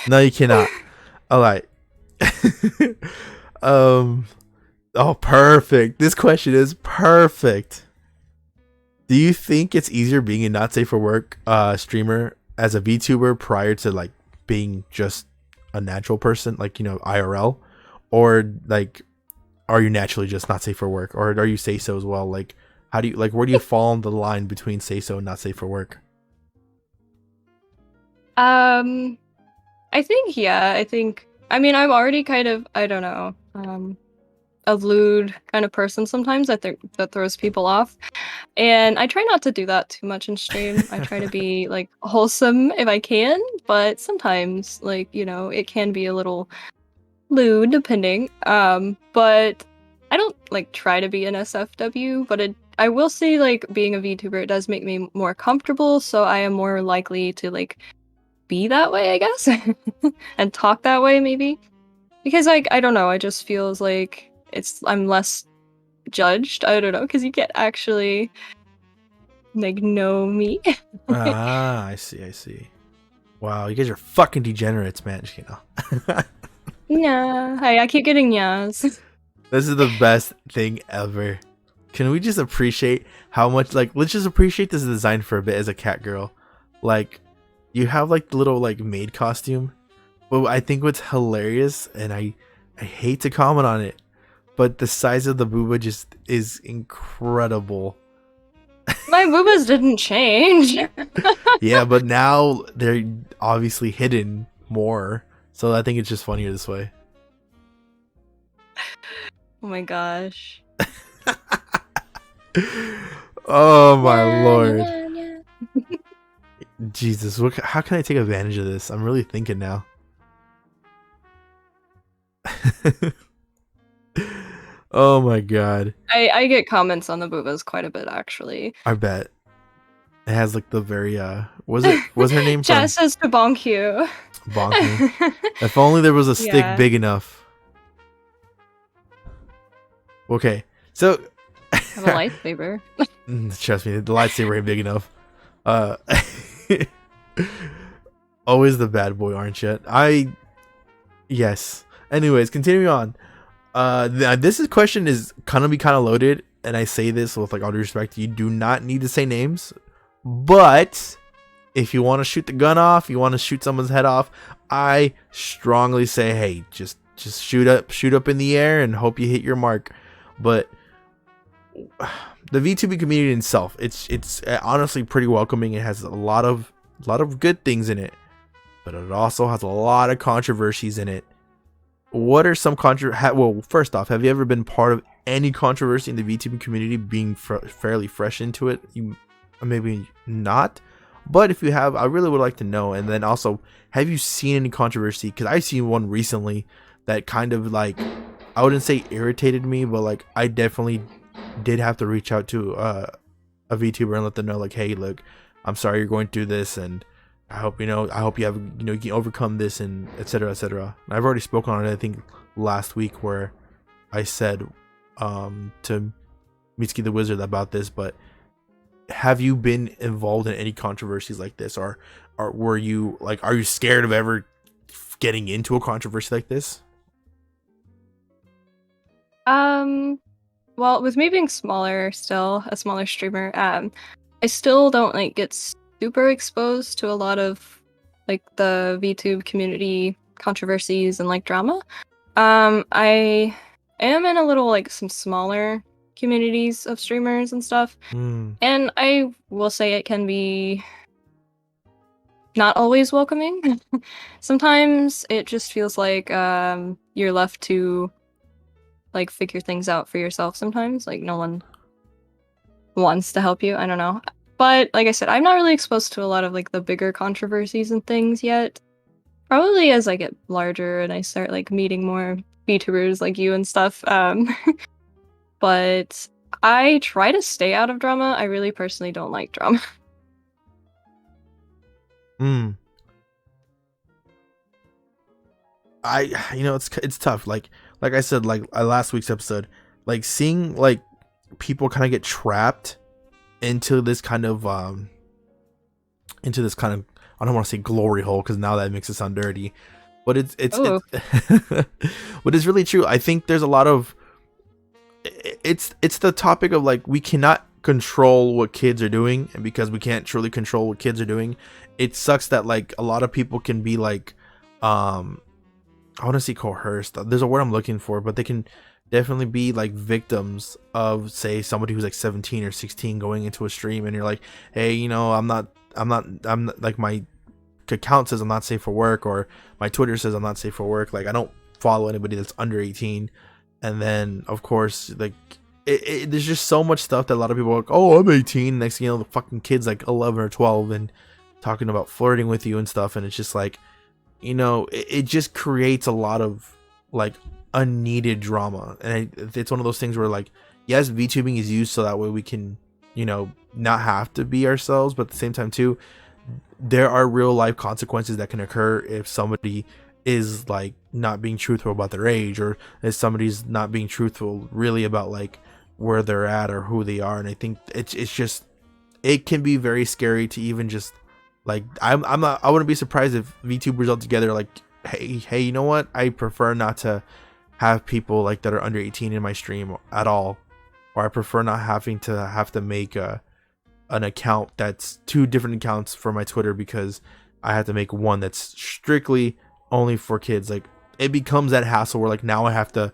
No, you cannot. All right. Oh, perfect. This question is perfect. Do you think it's easier being a not safe for work streamer as a VTuber prior to like being just a natural person, like, you know, IRL, or like are you naturally just not safe for work, or are you say so as well? Like, how do you like, where do you fall on the line between say so and not safe for work? I think I mean I'm already kind of, I don't know, a lewd kind of person sometimes. I think that throws people off. And I try not to do that too much in stream. I try to be like wholesome if I can, but sometimes, like, you know, it can be a little lewd depending. But I don't like try to be an SFW, but I will say, like, being a VTuber, it does make me more comfortable, so I am more likely to like be that way, I guess. And talk that way maybe. Because like I don't know, I just feels like I'm less judged. I don't know, because you can't actually like know me. I see. Wow, you guys are fucking degenerates, man. You know. Yeah. Hi, I keep getting yes. This is the best thing ever. Can we just appreciate how much, like, let's just appreciate this design for a bit as a cat girl. Like, you have like the little like maid costume, but I think what's hilarious, and I hate to comment on it, but the size of the booba just is incredible. My boobas didn't change. Yeah, but now they're obviously hidden more, so I think it's just funnier this way. Oh my gosh. Oh my lord. Jesus, how can I take advantage of this? I'm really thinking now. Oh my god. I get comments on the boobas quite a bit, actually. I bet. It has like the very was her name from Jess says to bonk you. Bonk me. If only there was a stick big enough. Okay, so I have a lightsaber. Trust me, the lightsaber ain't big enough. Always the bad boy, aren't you? Yes. Anyways, continuing on. This question is kind of loaded, and I say this with like all due respect. You do not need to say names, but if you want to shoot the gun off, you want to shoot someone's head off, I strongly say, hey, just shoot up in the air and hope you hit your mark. But the VTuber community itself, it's honestly pretty welcoming. It has a lot of good things in it, but it also has a lot of controversies in it. What are some well, first off, have you ever been part of any controversy in the VTuber community, being fairly fresh into it? You maybe not, but if you have, I really would like to know. And then also, have you seen any controversy? Because I've seen one recently that kind of like, I wouldn't say irritated me, but like I definitely did have to reach out to a VTuber and let them know, like, hey, look, I'm sorry you're going through this, and I hope you have, you can overcome this, and etc. etc. And I've already spoken on it, I think last week, where I said to Mitsuki the Wizard about this. But have you been involved in any controversies like this, or were you like, are you scared of ever getting into a controversy like this? Well, with me being smaller, still a smaller streamer, I still don't like get super exposed to a lot of like the VTube community controversies and like drama. I am in a little like some smaller communities of streamers and stuff, and I will say it can be not always welcoming. Sometimes it just feels like you're left to like figure things out for yourself. Sometimes like no one wants to help you. I don't know. But like I said, I'm not really exposed to a lot of like the bigger controversies and things yet. Probably as I get larger and I start like meeting more VTubers like you and stuff. But I try to stay out of drama. I really personally don't like drama. It's tough. Like I said, like last week's episode, like seeing like people kind of get trapped into this kind of I don't want to say glory hole, because now that makes it sound dirty, but it's but it's really true. I think there's a lot of it's the topic of like, we cannot control what kids are doing, and because we can't truly control what kids are doing, it sucks that like a lot of people can be like I want to say coerced. There's a word I'm looking for, but they can definitely be like victims of, say, somebody who's like 17 or 16 going into a stream, and you're like, hey, you know, I'm not like, my account says I'm not safe for work, or my Twitter says I'm not safe for work. Like, I don't follow anybody that's under 18. And then of course, like, there's just so much stuff that a lot of people are like, oh, I'm 18. Next thing you know, the fucking kid's like 11 or 12 and talking about flirting with you and stuff. And it's just like, you know, it just creates a lot of like unneeded drama. And it's one of those things where, like, yes, VTubing is used so that way we can, you know, not have to be ourselves, but at the same time too, there are real life consequences that can occur if somebody is like not being truthful about their age, or if somebody's not being truthful really about like where they're at or who they are. And I think it's just, it can be very scary to even just like, I wouldn't be surprised if VTubers altogether like, hey, you know what, I prefer not to have people like that are under 18 in my stream at all, or I prefer not having to make an account that's two different accounts for my Twitter, because I have to make one that's strictly only for kids. Like, it becomes that hassle where like now I have to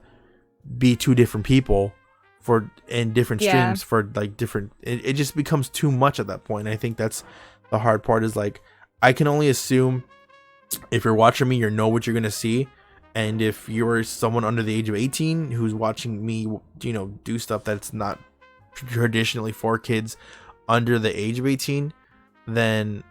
be two different people for in different streams for like different, it just becomes too much at that point. I think that's the hard part, is like, I can only assume if you're watching me, you know what you're gonna see. And if you're someone under the age of 18 who's watching me, you know, do stuff that's not traditionally for kids under the age of 18, then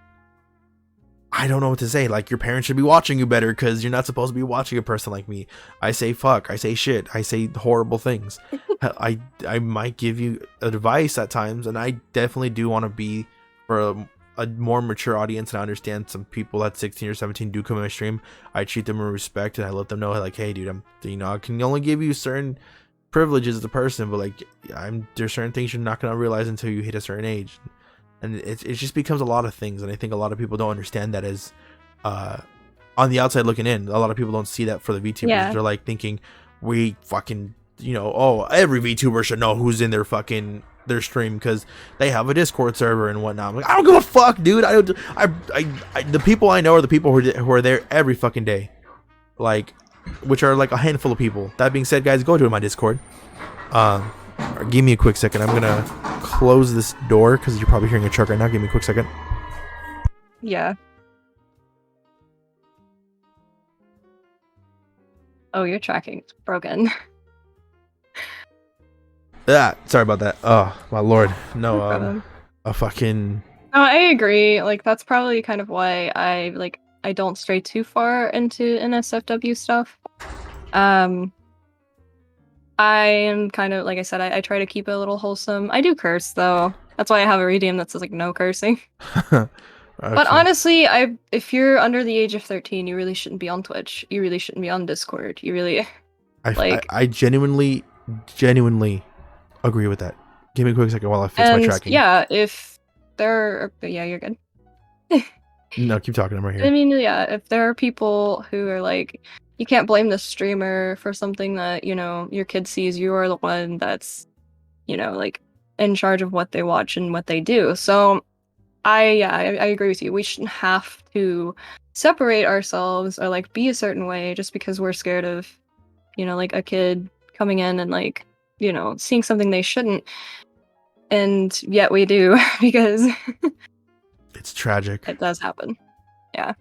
I don't know what to say. Like, your parents should be watching you better, because you're not supposed to be watching a person like me. I say fuck, I say shit, I say horrible things. I might give you advice at times, and I definitely do want to be for a more mature audience, and I understand some people at 16 or 17 do come in my stream. I treat them with respect, and I let them know like, hey dude, I can only give you certain privileges as a person, but like, there's certain things you're not gonna realize until you hit a certain age. And it just becomes a lot of things, and I think a lot of people don't understand that as on the outside looking in. A lot of people don't see that for the VTubers. They're like thinking we fucking, you know, oh, every VTuber should know who's in their stream because they have a Discord server and whatnot. I'm like, I don't give a fuck, dude. The people I know are the people who are there every fucking day, like, which are like a handful of people. That being said, guys, go to my Discord. Give me a quick second. I'm gonna close this door because you're probably hearing a truck right now. Give me a quick second. Yeah. Oh, your tracking's broken. Sorry about that. Oh my lord. No, a fucking. No, I agree. Like, that's probably kind of why I don't stray too far into NSFW stuff. I am kind of, like I said, I try to keep it a little wholesome. I do curse, though. That's why I have a redeem that says, like, no cursing. Okay. But honestly, if you're under the age of 13, you really shouldn't be on Twitch. You really shouldn't be on Discord. You really, I genuinely agree with that. Give me a quick second while I fix my tracking. Yeah, if there are... Yeah, you're good. No, keep talking. I'm right here. I mean, yeah, if there are people who are like... You can't blame the streamer for something that, you know, your kid sees. You are the one that's, you know, like, in charge of what they watch and what they do. So, I agree with you. We shouldn't have to separate ourselves or, like, be a certain way just because we're scared of, you know, like, a kid coming in and, like, you know, seeing something they shouldn't. And yet we do, because... It's tragic. It does happen. Yeah.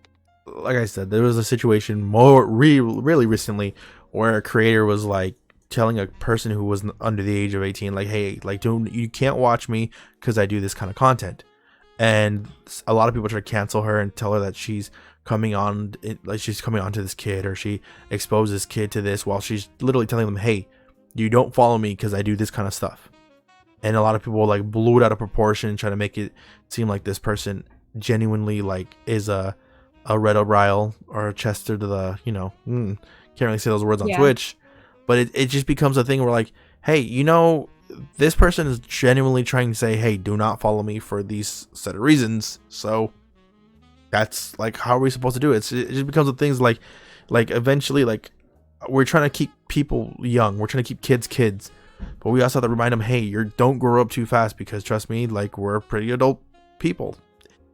Like I said, there was a situation really recently where a creator was like telling a person who was under the age of 18, like, hey, like, you can't watch me because I do this kind of content. And a lot of people try to cancel her and tell her that she's coming on, like, she's coming on to this kid, or she exposed this kid to this, while she's literally telling them, hey, you don't follow me because I do this kind of stuff. And a lot of people like blew it out of proportion, trying to make it seem like this person genuinely like is a Red O'Reilly or a Chester to the, you know, can't really say those words on Twitch, but it just becomes a thing where like, hey, you know, this person is genuinely trying to say, hey, do not follow me for these set of reasons. So that's like, how are we supposed to do it? It just becomes a things like eventually, like, we're trying to keep people young. We're trying to keep kids. but we also have to remind them, hey, don't grow up too fast, because trust me, like, we're pretty adult people.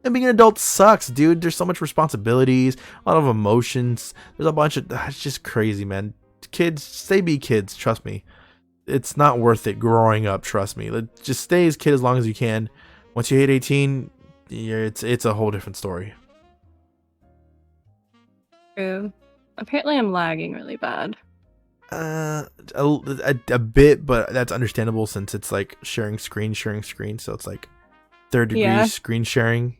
And being an adult sucks, dude. There's so much responsibilities, a lot of emotions. There's a bunch of, it's just crazy, man. Kids, be kids, trust me. It's not worth it growing up, trust me. Just stay as kid as long as you can. Once you hit 18, it's a whole different story. True. Apparently I'm lagging really bad. A bit, but that's understandable since it's like sharing screen, so it's like third degree screen sharing.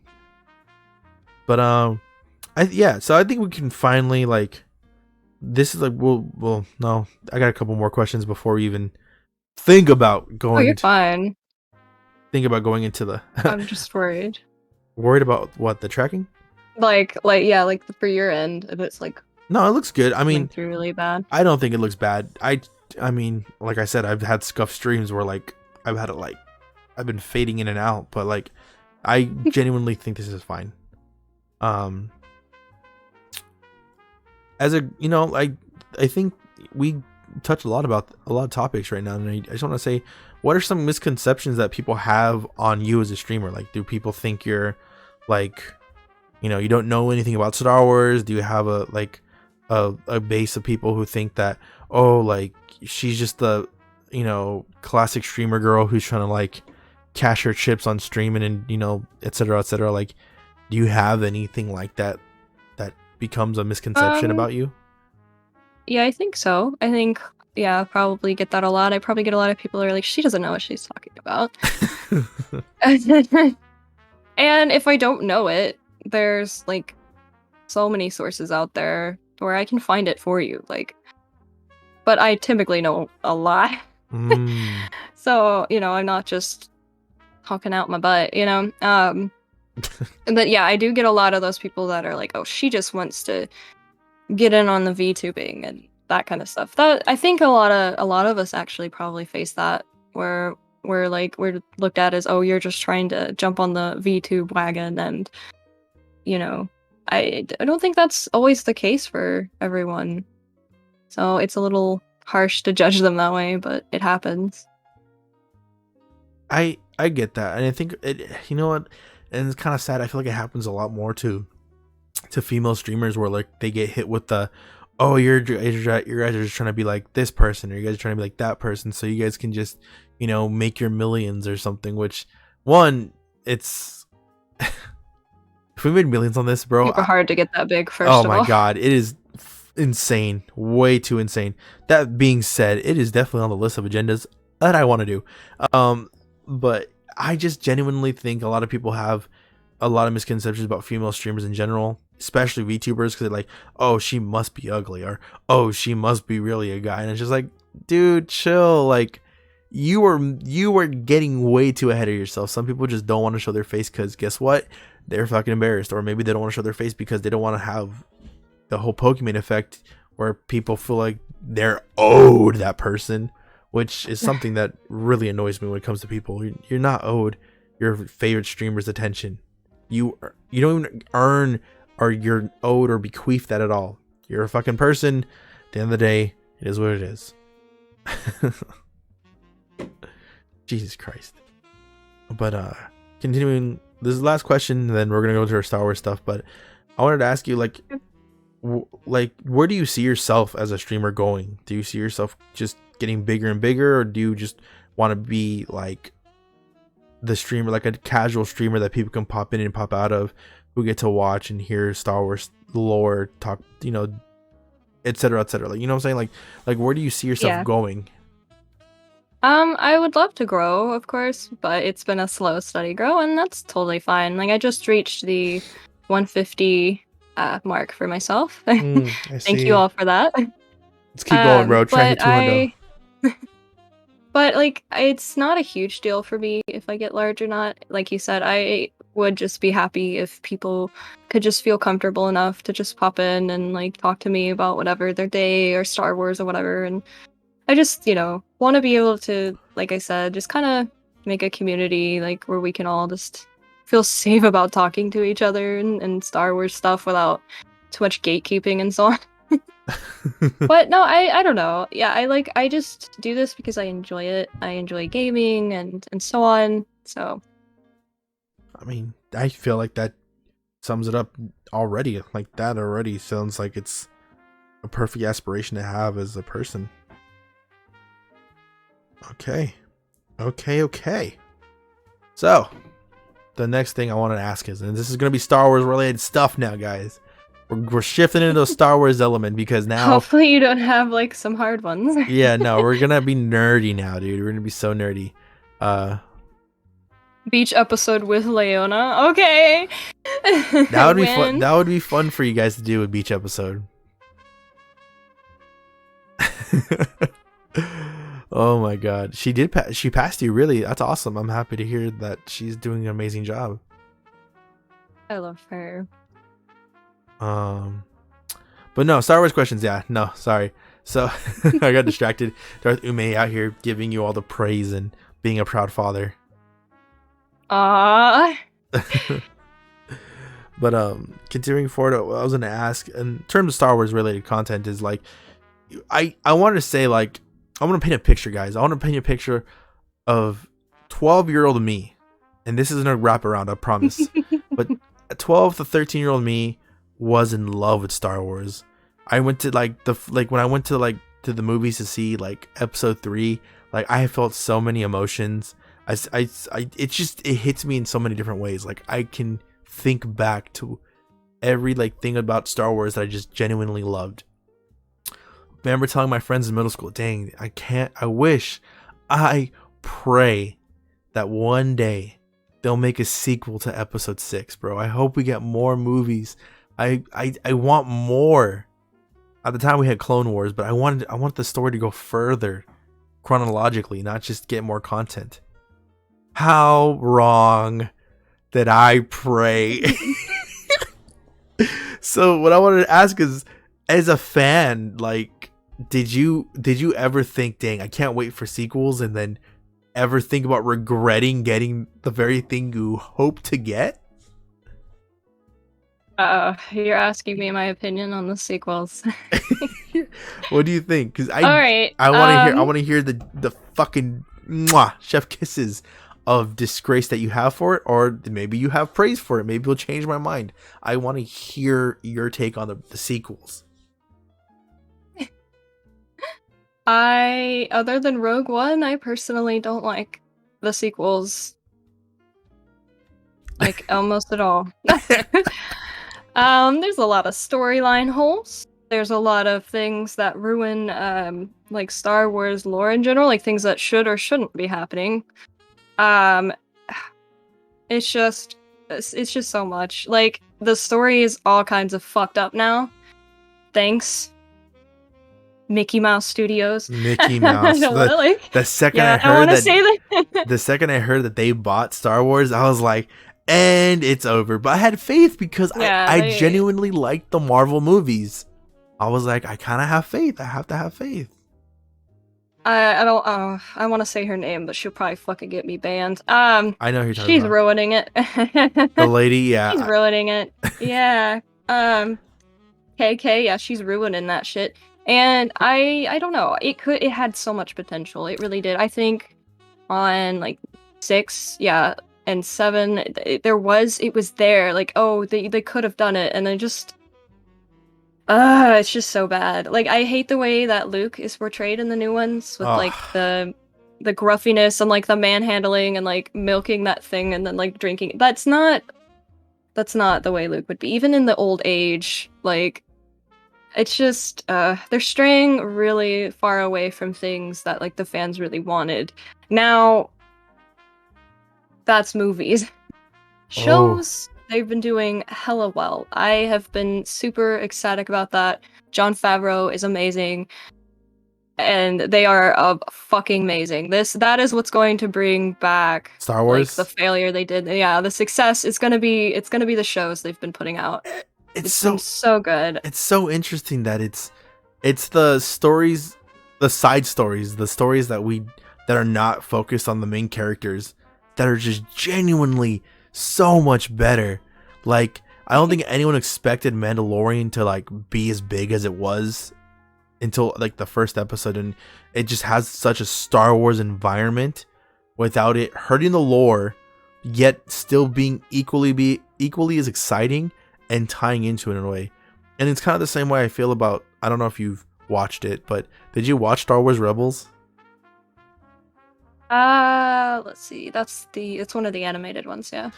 But so I think we can finally, like, this is like, well no, I got a couple more questions before we even think about going. Oh, you're fine. Think about going into the I'm just worried. Worried about what, the tracking? Like for your end, if it's like, no, it looks good. I mean, through really bad. I don't think it looks bad. I mean, like I said, I've had scuff streams where, like, I've had it, like, I've been fading in and out, but, like, I genuinely think this is fine. As a, you know, I think we touched a lot of topics right now, and I just want to say, what are some misconceptions that people have on you as a streamer? Like, do people think you're, like, you know, you don't know anything about Star Wars? Do you have a base of people who think that, oh, like, she's just the, you know, classic streamer girl who's trying to, like, cash her chips on streaming and, you know, etc. Like, do you have anything like that becomes a misconception about you? Yeah, I think so. I think, yeah, probably get that a lot. I probably get a lot of people who are like, she doesn't know what she's talking about. And if I don't know it, there's, like, so many sources out there where I can find it for you. Like, but I typically know a lot. So, you know, I'm not just talking out my butt, you know? But yeah, I do get a lot of those people that are like, oh, she just wants to get in on the VTubing and that kind of stuff. That, I think a lot of us actually probably face that, where we're looked at as, oh, you're just trying to jump on the VTube wagon, and, you know, I don't think that's always the case for everyone. So it's a little harsh to judge them that way, but it happens. I get that, and I think you know what, and it's kind of sad. I feel like it happens a lot more to female streamers, where, like, they get hit with the, oh, you guys are just trying to be like this person, or you guys are trying to be like that person, so you guys can just, you know, make your millions or something. Which, one, it's if we made millions on this, bro, Super hard to get that big. First, oh of my all. god, it is insane, way too insane. That being said, it is definitely on the list of agendas that I want to do. But I just genuinely think a lot of people have a lot of misconceptions about female streamers in general, especially VTubers, because they're like, oh, she must be ugly, or oh, she must be really a guy. And it's just like, dude, chill. Like, you are getting way too ahead of yourself. Some people just don't want to show their face because guess what? They're fucking embarrassed. Or maybe they don't want to show their face because they don't want to have the whole Pokemon effect where people feel like they're owed that person, which is something that really annoys me when it comes to people. You're not owed your favorite streamer's attention. You don't even earn, or you're owed or bequeath that at all. You're a fucking person. At the end of the day, it is what it is. Jesus Christ. But continuing, this is the last question, and then we're gonna go to our Star Wars stuff. But I wanted to ask you, like, where do you see yourself as a streamer going? Do you see yourself just getting bigger and bigger, or do you just want to be like the streamer, like a casual streamer that people can pop in and pop out of, who get to watch and hear Star Wars lore talk, you know, etc. Like, you know what I'm saying? Like where do you see yourself going? I would love to grow, of course, but it's been a slow, steady grow, and that's totally fine. Like, I just reached the 150 mark for myself. Thank you all for that. Let's keep going, bro. Try to hit 200. But, like, it's not a huge deal for me if I get large or not. Like you said, I would just be happy if people could just feel comfortable enough to just pop in and, like, talk to me about whatever, their day or Star Wars or whatever. And I just, you know, want to be able to, like I said, just kind of make a community, like, where we can all just feel safe about talking to each other and Star Wars stuff without too much gatekeeping and so on. But no, I don't know. Yeah, I just do this because I enjoy it. I enjoy gaming and so on. So I mean, I feel like that sums it up already. Like that already sounds like it's a perfect aspiration to have as a person. Okay. So, the next thing I want to ask is, and this is going to be Star Wars related stuff now, guys. We're shifting into a Star Wars element because now... hopefully you don't have like some hard ones. Yeah, no, we're going to be nerdy now, dude. We're going to be so nerdy. Beach episode with Leona. Okay. That would be fun. That would be fun for you guys to do a beach episode. Oh my god, she did. She passed you, really. That's awesome. I'm happy to hear that she's doing an amazing job. I love her. But no, Star Wars questions. Yeah, no, sorry. So I got distracted. Darth Ume out here giving you all the praise and being a proud father. Ah. But continuing forward, what I was gonna ask in terms of Star Wars related content is like, I wanted to say, like, I want to paint a picture, guys. I want to paint a picture of 12-year-old me, and this isn't a wrap around, I promise. But a 12 to 13-year-old me was in love with Star Wars. I went to when I went to the movies to see like Episode 3, like I felt so many emotions. It hits me in so many different ways. Like I can think back to every like thing about Star Wars that I just genuinely loved. Remember telling my friends in middle school, dang, I pray that one day they'll make a sequel to Episode 6, bro. I hope we get more movies. I want more. At the time we had Clone Wars, but I want the story to go further chronologically, not just get more content. How wrong did I pray? So what I wanted to ask is, as a fan, like, did you ever think, dang, I can't wait for sequels, and then ever think about regretting getting the very thing you hope to get? You're asking me my opinion on the sequels. What do you think? Because all right, I want to hear the fucking chef kisses of disgrace that you have for it, or maybe you have praise for it. Maybe you'll change my mind. I want to hear your take on the sequels. Other than Rogue One, I personally don't like the sequels, like almost at all. There's a lot of storyline holes. There's a lot of things that ruin, like Star Wars lore in general, like things that should or shouldn't be happening. It's just so much. Like the story is all kinds of fucked up now. Thanks, Mickey Mouse Studios. Mickey Mouse. The second I heard that they bought Star Wars, I was like, and it's over. But I had faith because I genuinely liked the Marvel movies. I was like, I kind of have faith. I have to have faith. I don't. I want to say her name, but she'll probably fucking get me banned. I know who you're talking she's about. ruining it. The lady, yeah. She's ruining it. Yeah. KK, yeah, she's ruining that shit. And I don't know. It had so much potential. It really did. I think on like 6, yeah, and 7, it was there. Like, oh, they could have done it, and then just. It's just so bad. Like, I hate the way that Luke is portrayed in the new ones with like the gruffiness and like the manhandling and like milking that thing and then like drinking. That's not the way Luke would be. Even in the old age, like it's just they're straying really far away from things that like the fans really wanted. Now that's movies. Shows they've been doing hella well. I have been super ecstatic about that. Jon Favreau is amazing. And they are fucking amazing. That is what's going to bring back Star Wars. Like, the failure they did. Yeah, the success. It's gonna be the shows they've been putting out. It's so good. It's so interesting that it's the stories, the side stories, the stories that are not focused on the main characters that are just genuinely so much better. Like, I don't think anyone expected Mandalorian to like be as big as it was until like the first episode, and it just has such a Star Wars environment without it hurting the lore, yet still being equally as exciting and tying into it in a way. And it's kind of the same way I feel about, I don't know if you've watched it, but did you watch Star Wars Rebels? Let's see. It's one of the animated ones, yeah.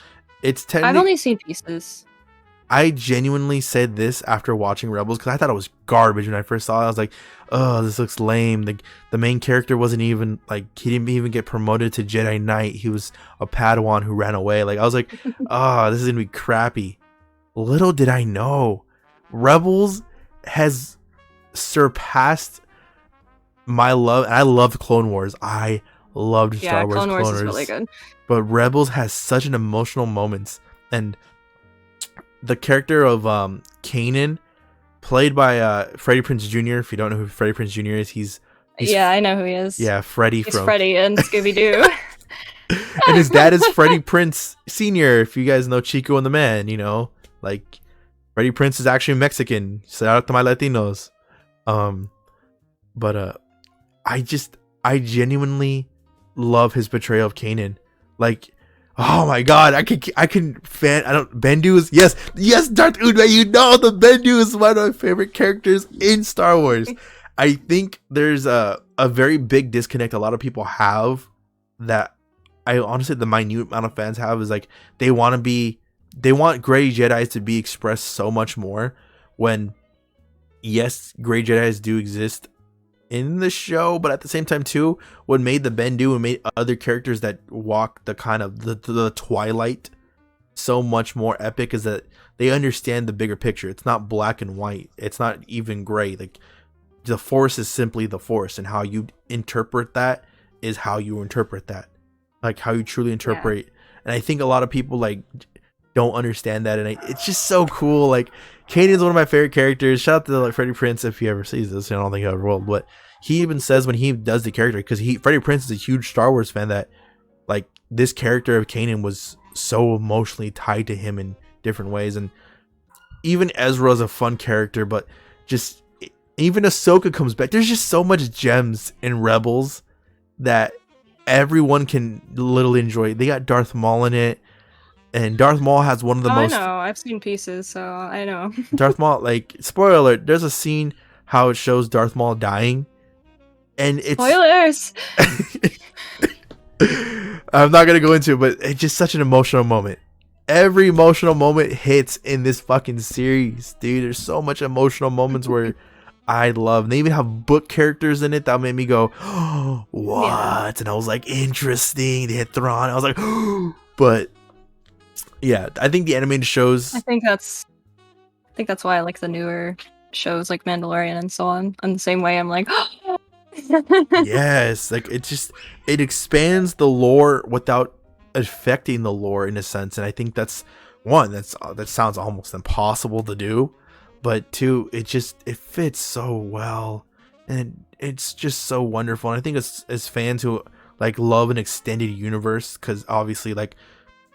It's I've only seen pieces. I genuinely said this after watching Rebels because I thought it was garbage when I first saw it. I was like, oh, this looks lame. The main character wasn't even, like, he didn't even get promoted to Jedi Knight. He was a Padawan who ran away. Like, I was like, oh, this is going to be crappy. Little did I know, Rebels has surpassed my love. And I loved Clone Wars. I loved Star Wars. Clone Wars is really good. But Rebels has such an emotional moments, and the character of Kanan, played by Freddie Prinze Jr. If you don't know who Freddie Prinze Jr. is, he's I know who he is. Yeah, Freddie. He's Freddie in Scooby Doo. And his dad is Freddie Prinze Sr. If you guys know Chico and the Man, you know, like Freddie Prinze is actually Mexican. Shout out to my Latinos. But I genuinely love his portrayal of Kanan. Like, oh my god, I can Bendu is, yes, Darth Udma, you know, the Bendu is one of my favorite characters in Star Wars. I think there's a very big disconnect a lot of people have, that I honestly, the minute amount of fans have, is like they want Grey Jedis to be expressed so much more, when yes, Grey Jedis do exist in the show, but at the same time too, what made the Bendu and made other characters that walk the kind of the twilight so much more epic is that they understand the bigger picture. It's not black and white. It's not even gray. Like, the Force is simply the Force, and how you interpret that is how you interpret that. Like, how you truly interpret. Yeah. And I think a lot of people like don't understand that, and it's just so cool. Like, Kanan is one of my favorite characters. Shout out to like Freddie Prinze if he ever sees this. I don't think he ever will, but he even says when he does the character, because Freddie Prinze is a huge Star Wars fan, that like this character of Kanan was so emotionally tied to him in different ways. And even Ezra's a fun character, but just even Ahsoka comes back. There's just so much gems in Rebels that everyone can literally enjoy. They got Darth Maul in it, and Darth Maul has one of the most. I know, I've seen pieces, so I know. Darth Maul, like, spoiler alert, there's a scene how it shows Darth Maul dying, and it's spoilers. I'm not gonna go into it, but it's just such an emotional moment. Every emotional moment hits in this fucking series, dude. There's so much emotional moments where I love. And they even have book characters in it that made me go, oh, what? Yeah. And I was like, interesting. They had Thrawn. I was like, oh. But yeah, I think the animated shows. I think that's why I like the newer shows like Mandalorian and so on. In the same way, I'm like, yes, like it expands the lore without affecting the lore in a sense, and I think that's one that sounds almost impossible to do, but two, it fits so well, and it's just so wonderful. And I think as fans who like love an extended universe, because obviously like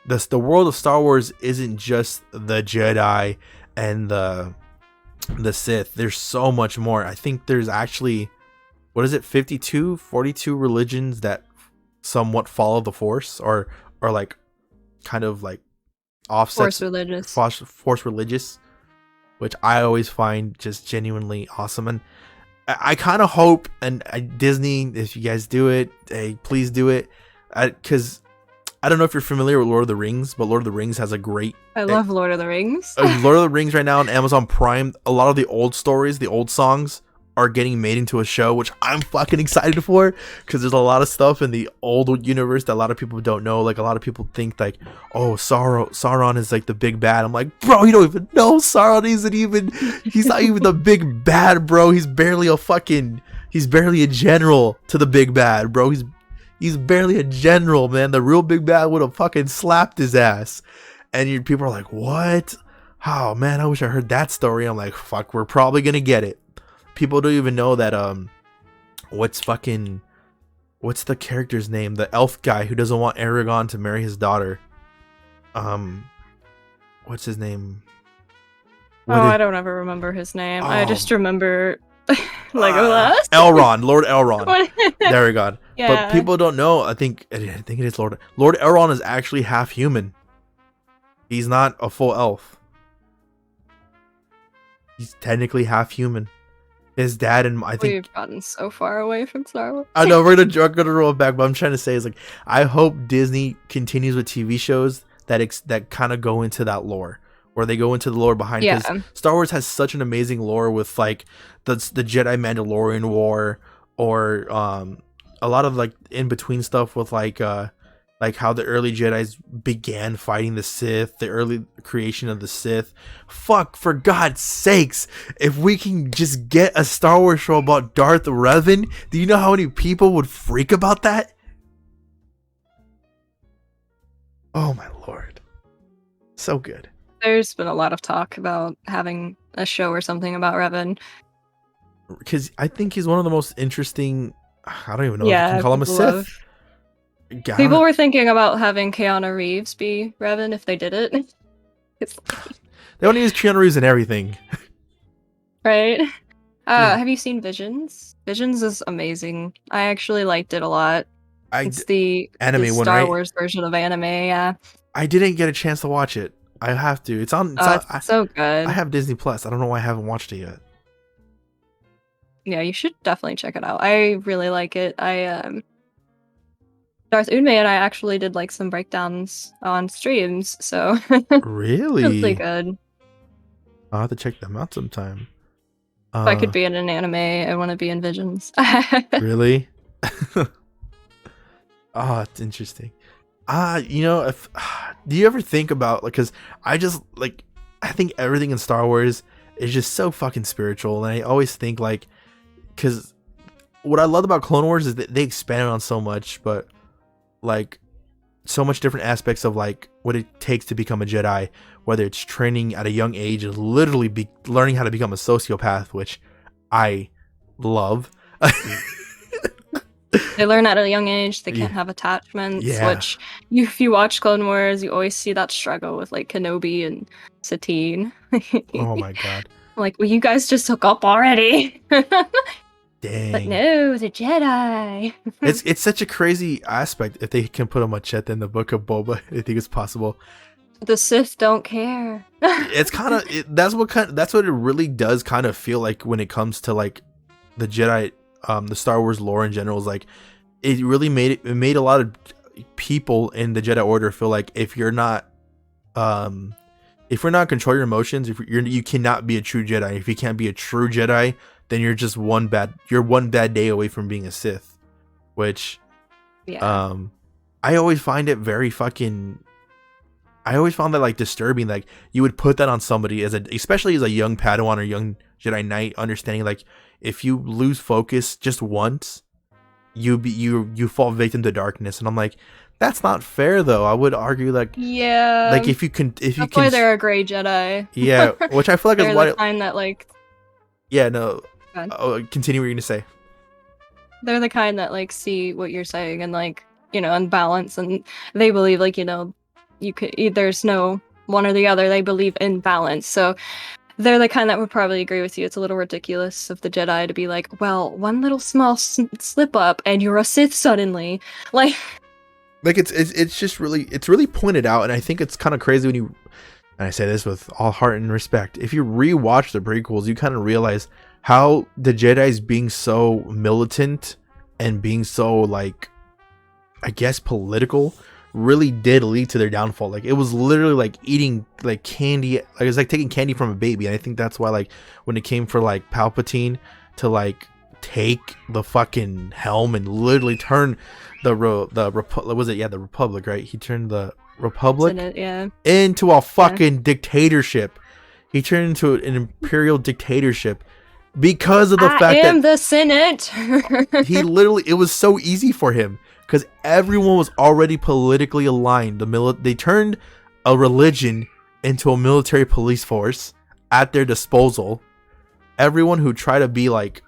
the world of Star Wars isn't just the Jedi and the Sith. There's so much more. I think there's actually, what is it, 42 religions that somewhat follow the Force, or like kind of like offsets Force religious, which I always find just genuinely awesome. And I kind of hope, and Disney, if you guys do it, hey, please do it, because I don't know if you're familiar with Lord of the Rings, but Lord of the Rings has a great... I love Lord of the Rings. Lord of the Rings right now on Amazon Prime, a lot of the old stories, the old songs are getting made into a show, which I'm fucking excited for, because there's a lot of stuff in the old universe that a lot of people don't know. Like, a lot of people think like, oh, Sauron is like the big bad. I'm like, bro, you don't even know Sauron. He's not even the big bad, bro. He's barely a general to the big bad, bro. He's barely a general, man. The real big bad would have fucking slapped his ass. And people are like, what? Oh man, I wish I heard that story. I'm like, fuck, we're probably gonna get it. People don't even know that what's the character's name? The elf guy who doesn't want Aragorn to marry his daughter. What's his name? I don't ever remember his name. I just remember Legolas. Elrond, Lord Elrond. What? There we go. Yeah. But people don't know. I think it is Lord Elrond is actually half human. He's not a full elf. He's technically half human. His dad and I think We've gotten so far away from Star Wars. I know we're gonna roll it back, but I'm trying to say is like I hope Disney continues with TV shows that kind of go into that lore, or they go into the lore behind. Because Star Wars has such an amazing lore with like the Jedi Mandalorian War, or a lot of like in between stuff with like how the early Jedis began fighting the Sith, the early creation of the Sith. Fuck, for God's sakes, if we can just get a Star Wars show about Darth Revan, do you know how many people would freak about that? Oh my lord. So good. There's been a lot of talk about having a show or something about Revan. Because I think he's one of the most interesting, I don't even know if you can call him a Sith. People were thinking about having Keanu Reeves be Revan if they did it. They want to use Keanu Reeves in everything. Right? Have you seen Visions? Visions is amazing. I actually liked it a lot. It's the anime one, Star right? Wars version of anime, yeah. I didn't get a chance to watch it. I have to. It's on. It's so good. I have Disney Plus. I don't know why I haven't watched it yet. Yeah, you should definitely check it out. I really like it. Darth Udme and I actually did like some breakdowns on streams, so really, really good. I'll have to check them out sometime. If I could be in an anime, I want to be in Visions. Really? Oh, it's interesting. You know, if do you ever think about like, because I think everything in Star Wars is just so fucking spiritual, and I always think like, because what I love about Clone Wars is that they expanded on so much, but like so much different aspects of like what it takes to become a Jedi, whether it's training at a young age and literally learning how to become a sociopath, which I love. They learn at a young age they can't have attachments, which if you watch Clone Wars, you always see that struggle with like Kenobi and Satine. Oh my god. Like, well, you guys just hook up already. Dang. But no, the Jedi. It's such a crazy aspect. If they can put a machete in the book of Boba, I think it's possible. The Sith don't care. It's kind of that's what it really does kind of feel like when it comes to like the Jedi, the Star Wars lore in general. Is like it really made a lot of people in the Jedi Order feel like if you're not control your emotions, if you cannot be a true Jedi. If you can't be a true Jedi, then you're just one bad day away from being a Sith, which I always find it very fucking. I always found that like disturbing. Like you would put that on somebody especially as a young Padawan or young Jedi Knight, understanding like if you lose focus just once, you fall victim to darkness, and I'm like, that's not fair though. I would argue like like that's why they're a gray Jedi. Yeah, which I feel like they're is why the kind that like. Yeah, no. Continue what you're gonna say. They're the kind that like see what you're saying and like, you know, and balance, and they believe like, you know, there's no one or the other. They believe in balance. So they're the kind that would probably agree with you. It's a little ridiculous of the Jedi to be like, well, one little small slip up and you're a Sith suddenly. Like it's just really pointed out, and I think it's kind of crazy when you, and I say this with all heart and respect, if you rewatch the prequels, you kind of realize how the Jedi's being so militant and being so like, I guess, political really did lead to their downfall. Like it was literally like eating like candy, like it was like taking candy from a baby. And I think that's why like when it came for like Palpatine to like take the fucking helm and literally turn the Republic, right? He turned the Republic into a fucking dictatorship. He turned into an imperial dictatorship because of the fact that the Senate. He literally, it was so easy for him because everyone was already politically aligned. They turned a religion into a military police force at their disposal. Everyone who tried to be like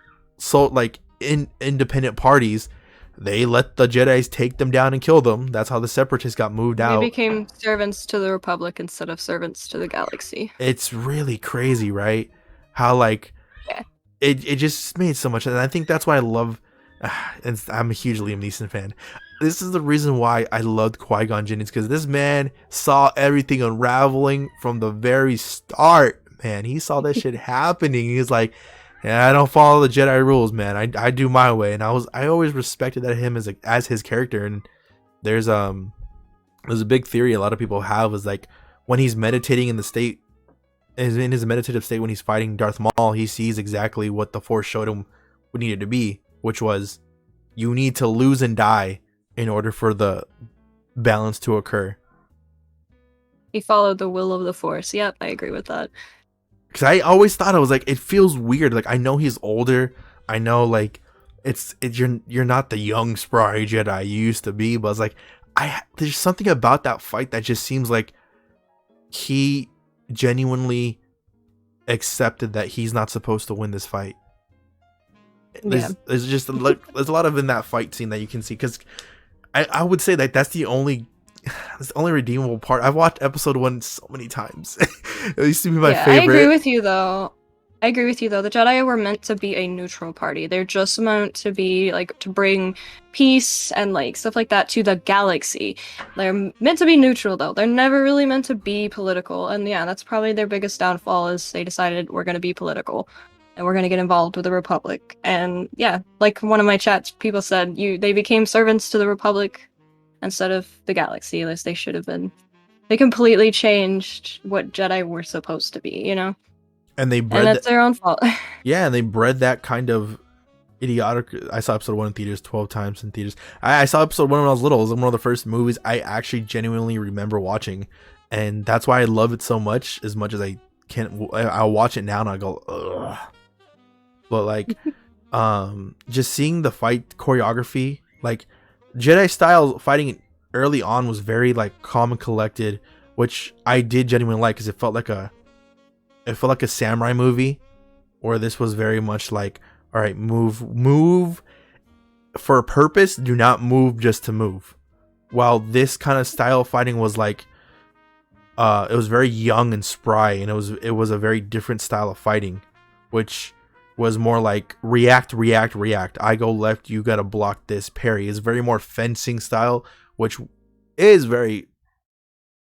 independent parties, they let the Jedis take them down and kill them. That's how the Separatists got moved out. They became servants to the Republic instead of servants to the galaxy. It's really crazy, right? How like it just made so much, and I think that's why I love. And I'm a huge Liam Neeson fan. This is the reason why I loved Qui-Gon Jinn, because this man saw everything unraveling from the very start. Man, he saw that shit happening. He was like, "Yeah, I don't follow the Jedi rules, man. I do my way." And I always respected that him as his character. And there's a big theory a lot of people have is like when he's meditating in his meditative state when he's fighting Darth Maul, he sees exactly what the Force showed him what needed to be, which was you need to lose and die in order for the balance to occur. He followed the will of the Force. Yep, I agree with that. Because I always thought it was like, it feels weird. Like, I know he's older. I know, like, you're not the young spry Jedi you used to be, but it's like, there's something about that fight that just seems like he genuinely accepted that he's not supposed to win this fight. There's just there's a lot of in that fight scene that you can see, because I would say that that's the only redeemable part. I've watched episode 1 so many times. It used to be my favorite. I agree with you though. The Jedi were meant to be a neutral party. They're just meant to be like to bring peace and like stuff like that to the galaxy. They're meant to be neutral though. They're never really meant to be political. And yeah, that's probably their biggest downfall is they decided we're going to be political and we're going to get involved with the Republic. And yeah, like one of my chats, people said they became servants to the Republic instead of the galaxy, as they should have been. They completely changed what Jedi were supposed to be, you know? And that's their own fault. Yeah, and they bred that kind of idiotic. I saw episode 1 in theaters 12 times in theaters. I saw episode 1 when I was little. It was one of the first movies I actually genuinely remember watching. And that's why I love it so much as I can't. I'll watch it now and I go, ugh. But like, just seeing the fight choreography, like Jedi style fighting early on was very like calm and collected, which I did genuinely like because it felt like a samurai movie, where this was very much like, all right, move for a purpose, do not move just to move. While this kind of style of fighting was like, it was very young and spry, and it was a very different style of fighting, which was more like react. I go left, you gotta block this, parry. It's very more fencing style, which is very,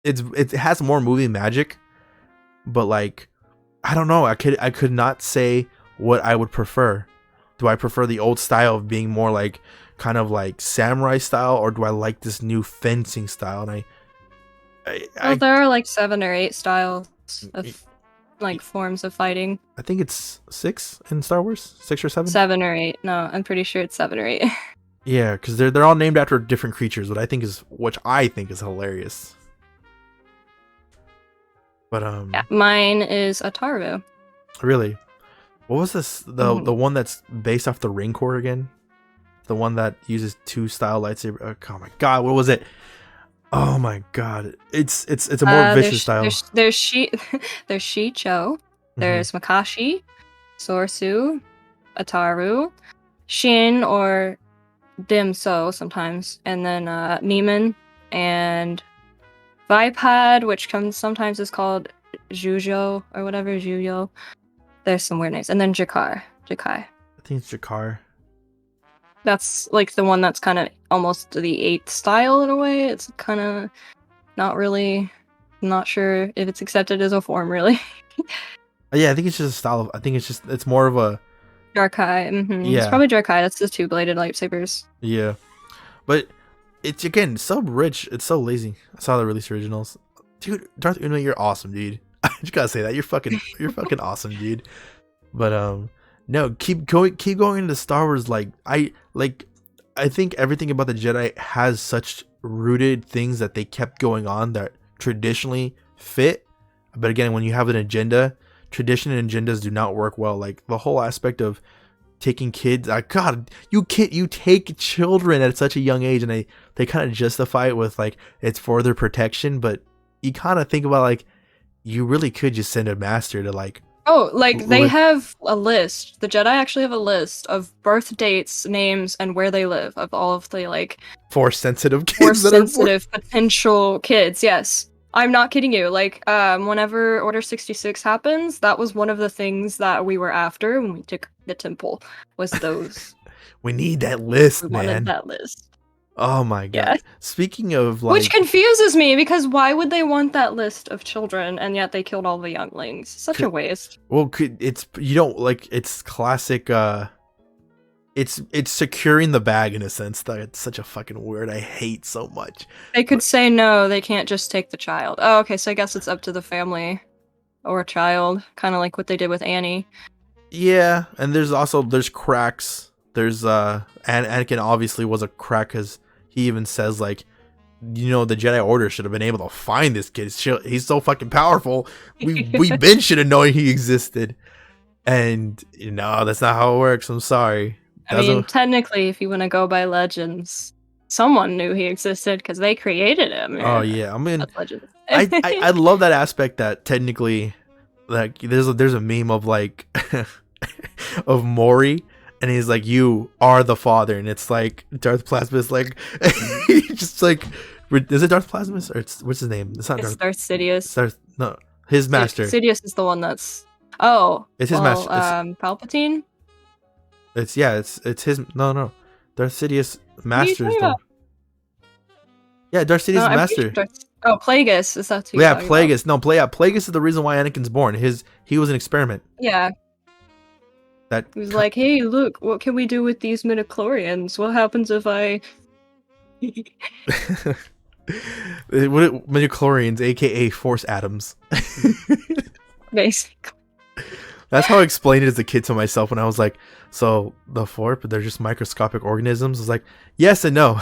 it has more movie magic, but like, I don't know, I could not say what I would prefer. Do I prefer the old style of being more like kind of like samurai style, or do I like this new fencing style? And there are like 7 or 8 styles of like forms of fighting. I think it's 6 in Star Wars, 6 or 7. 7 or 8. No, I'm pretty sure it's 7 or 8. Yeah, because they're all named after different creatures, which I think is hilarious. But yeah, mine is Ataru. Really? What was this? The one that's based off the Ring Core again? The one that uses 2 style lightsaber. Oh my god, what was it? Oh my god, it's a more vicious style. There's Shicho, there's Makashi, Sorsu, Ataru, Shin or Dim So sometimes, and then Neiman and Vipad, which sometimes is called Jujo or whatever, Juyo. There's some weird names. And then Jakkai. I think it's Jakar. That's like the one that's kind of almost the 8th style in a way. It's kind of not sure if it's accepted as a form, really. Yeah, I think it's just a style of, it's more of a Jarkai. Yeah. It's probably Jarkai. That's the 2-bladed lightsabers. Yeah. But it's, again, so rich. It's so lazy. I saw the release originals. Dude, Darth Uno, you're awesome, dude. I just gotta say that. You're fucking awesome, dude. But, no, keep going into Star Wars. Like, I think everything about the Jedi has such rooted things that they kept going on that traditionally fit. But again, when you have an agenda, tradition and agendas do not work well. Like the whole aspect of taking kids, God, you take children at such a young age, and they kind of justify it with like it's for their protection. But you kind of think about like you really could just send a master to like. Oh, like they have a list. The Jedi actually have a list of birth dates, names, and where they live of all of the like Force sensitive kids. Force sensitive potential kids. Yes, I'm not kidding you. Like, whenever Order 66 happens, that was one of the things that we were after when we took the temple. Was those? We need that list, We man. wanted that list. Oh my god. Yeah. Speaking of like, Which confuses me because why would they want that list of children and yet they killed all the younglings? Such a waste. well, it's you don't like it's classic. It's securing the bag in a sense that it's such a fucking word I hate so much. They could say no, they can't just take the child. Oh, okay, so I guess it's up to the family or child, kind of like what they did with Annie. Yeah, and there's cracks. There's Anakin obviously was a crack because he even says like, you know, the Jedi Order should have been able to find this kid. He's so fucking powerful. We been should have known he existed. And you know, that's not how it works. I'm sorry. I mean, technically, if you want to go by legends, someone knew he existed because they created him. Oh yeah, I mean, That's legends. I love that aspect that technically, like, there's a meme of like of Maury, and he's like, "You are the father," and it's like Darth Plasma's like, just like, is it Darth Plasmus or what's his name? It's not It's Darth Sidious. No, his master. Sidious is the one that's. Oh, it's his master. Palpatine. It's his no. Darth Sidious master is the. Yeah, Darth Sidious master. Plagueis is that too? Yeah, Plagueis. No, Plagueis is the reason why Anakin's born. He was an experiment. Yeah. That he was like, hey, look, what can we do with these midichlorians? What happens if I? Midichlorians, aka Force atoms. Basically. That's how I explained it as a kid to myself when I was like, so the Force, but they're just microscopic organisms. I was like, yes and no.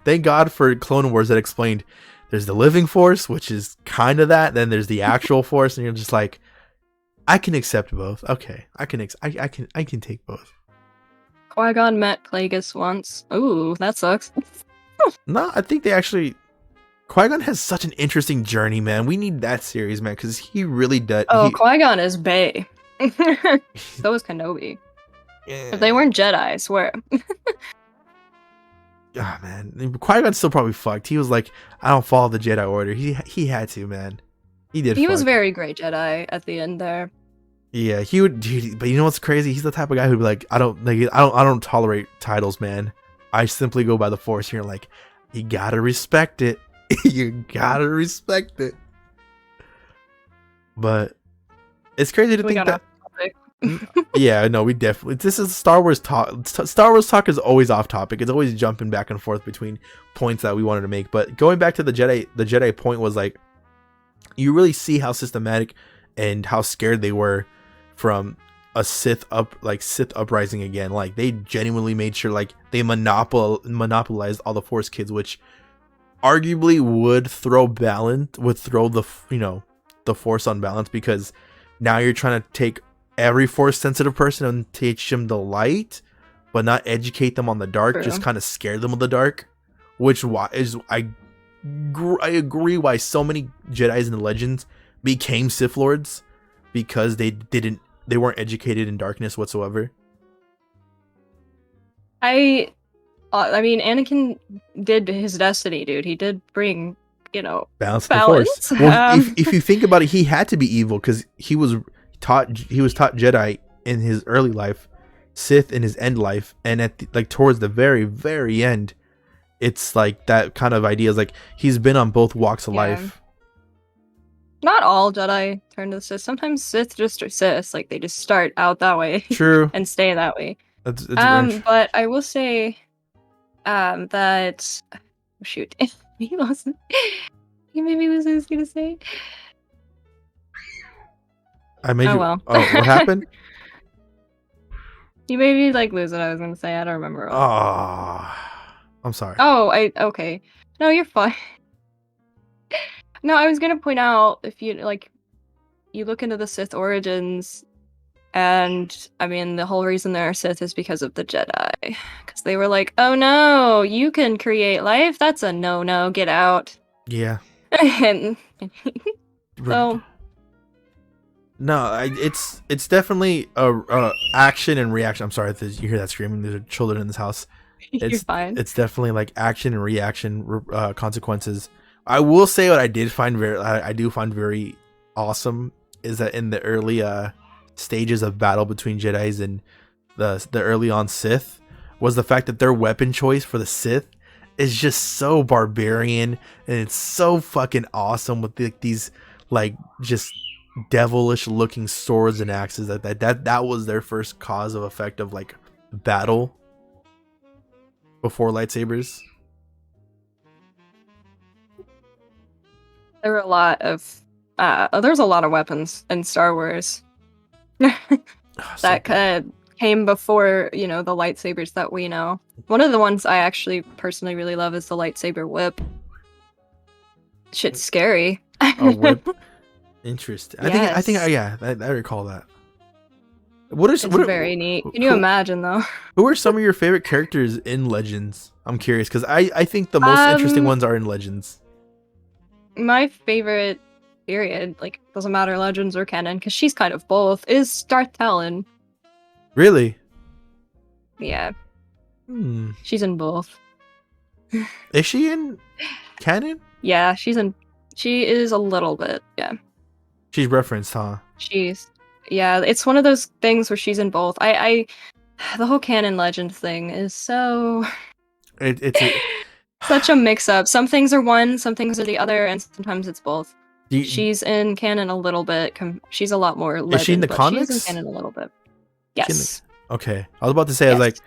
Thank God for Clone Wars that explained there's the living Force, which is kind of that. Then there's the actual Force, and you're just like, I can accept both. Okay, I can take both. Qui-Gon met Plagueis once. Ooh, that sucks. No, I think they actually. Qui-Gon has such an interesting journey, man. We need that series, man, because he really does. Oh, Qui-Gon is bae. So is Kenobi. Yeah. If they weren't Jedi, I swear. Ah, man, Qui-Gon's still probably fucked. He was like, I don't follow the Jedi Order. He had to, man. He did. He was very great Jedi at the end there. Yeah, he would. But you know what's crazy? He's the type of guy who'd be like, I don't tolerate titles, man. I simply go by the Force. You're like, you gotta respect it. You gotta respect it. But it's crazy to think that. Yeah, no, we definitely. This is Star Wars talk. Star Wars talk is always off topic. It's always jumping back and forth between points that we wanted to make. But going back to the Jedi point was like, you really see how systematic and how scared they were from a Sith uprising again. Like, they genuinely made sure like they monopolized all the Force kids, which arguably would throw the Force on balance, because now you're trying to take every Force sensitive person and teach them the light, but not educate them on the dark. True. Just kind of scare them of the dark, which is I agree why so many Jedis in the Legends became Sith Lords, because they weren't educated in darkness whatsoever. I mean, Anakin did his destiny, dude. He did bring, balance. The Force. Well, if you think about it, he had to be evil because he was taught Jedi in his early life, Sith in his end life, and at towards the very, very end, it's like that kind of idea is like he's been on both walks of life. Not all Jedi turn to the Sith. Sometimes Sith just are Sith. Like, they just start out that way. True. And stay that way. It's but I will say that shoot. He lost it. He made me lose what I was gonna say. I made you. Well. Oh, what happened? You made me lose what I was gonna say. I don't remember. Oh, I'm sorry. Oh, okay. No, you're fine. No, I was gonna point out, if you look into the Sith origins, and I mean the whole reason there are Sith is because of the Jedi, because they were like, oh no, you can create life. That's a no, get out. Yeah. And so. No, it's definitely a action and reaction. I'm sorry if you hear that screaming. There's children in this house. You're fine. It's definitely like action and reaction consequences I will say what I did find I do find very awesome is that in the early stages of battle between Jedis and the early on Sith was the fact that their weapon choice for the Sith is just so barbarian and it's so fucking awesome with these like just devilish looking swords and axes. That was their first cause of effect of like battle before lightsabers. There were a lot of there's a lot of weapons in Star Wars that came before, you know, the lightsabers that we know. One of the ones I actually personally really love is the lightsaber whip. Shit's scary. A whip. Interesting. Yes. I recall that. It's very neat. Can you imagine though? Who are some of your favorite characters in Legends? I'm curious because I think the most interesting ones are in Legends. My favorite period, like doesn't matter Legends or canon, because she's kind of both, is Darth Talon. Really? Yeah. She's in both. Is she in canon? Yeah, she is a little bit, yeah. She's referenced, huh? Yeah, it's one of those things where she's in both. The whole canon legend thing is so it's such a mix up. Some things are one, some things are the other, and sometimes it's both. She's in canon a little bit. She's a lot more legend. Is she in the comics? She's in canon a little bit. Yes. Okay. I was about to say, yes.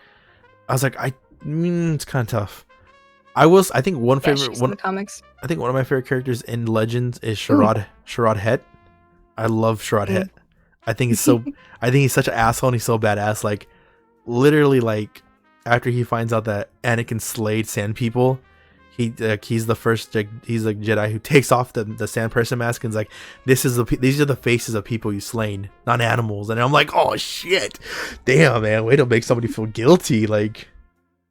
It's kind of tough. I think one favorite one. Comics. I think one of my favorite characters in Legends is Sharad Het. I love Sharad Het. I think he's such an asshole and he's so badass. Like, literally, like after he finds out that Anakin slayed Sand People, he's the first. He's a Jedi who takes off the Sand Person mask and's like, these are the faces of people you slain, not animals. And I'm like, oh shit, damn man, way to make somebody feel guilty. Like,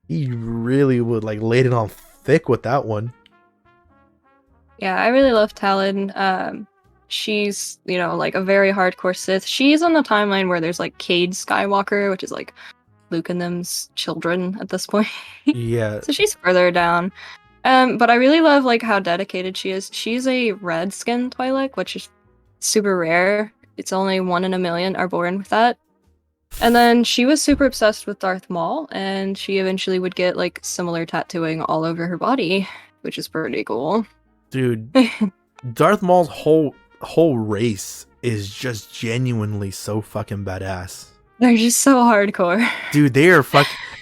he really would like laid it on thick with that one. Yeah, I really love Talon. She's, you know, like a very hardcore Sith. She's on the timeline where there's like Cade Skywalker, which is like Luke and them's children at this point. Yeah. So she's further down. But I really love like how dedicated she is. She's a red skin Twi'lek, which is super rare. It's only 1 in a million are born with that. And then she was super obsessed with Darth Maul, and she eventually would get like similar tattooing all over her body, which is pretty cool. Dude, Darth Maul's whole race is just genuinely so fucking badass. They're just so hardcore. Dude, they are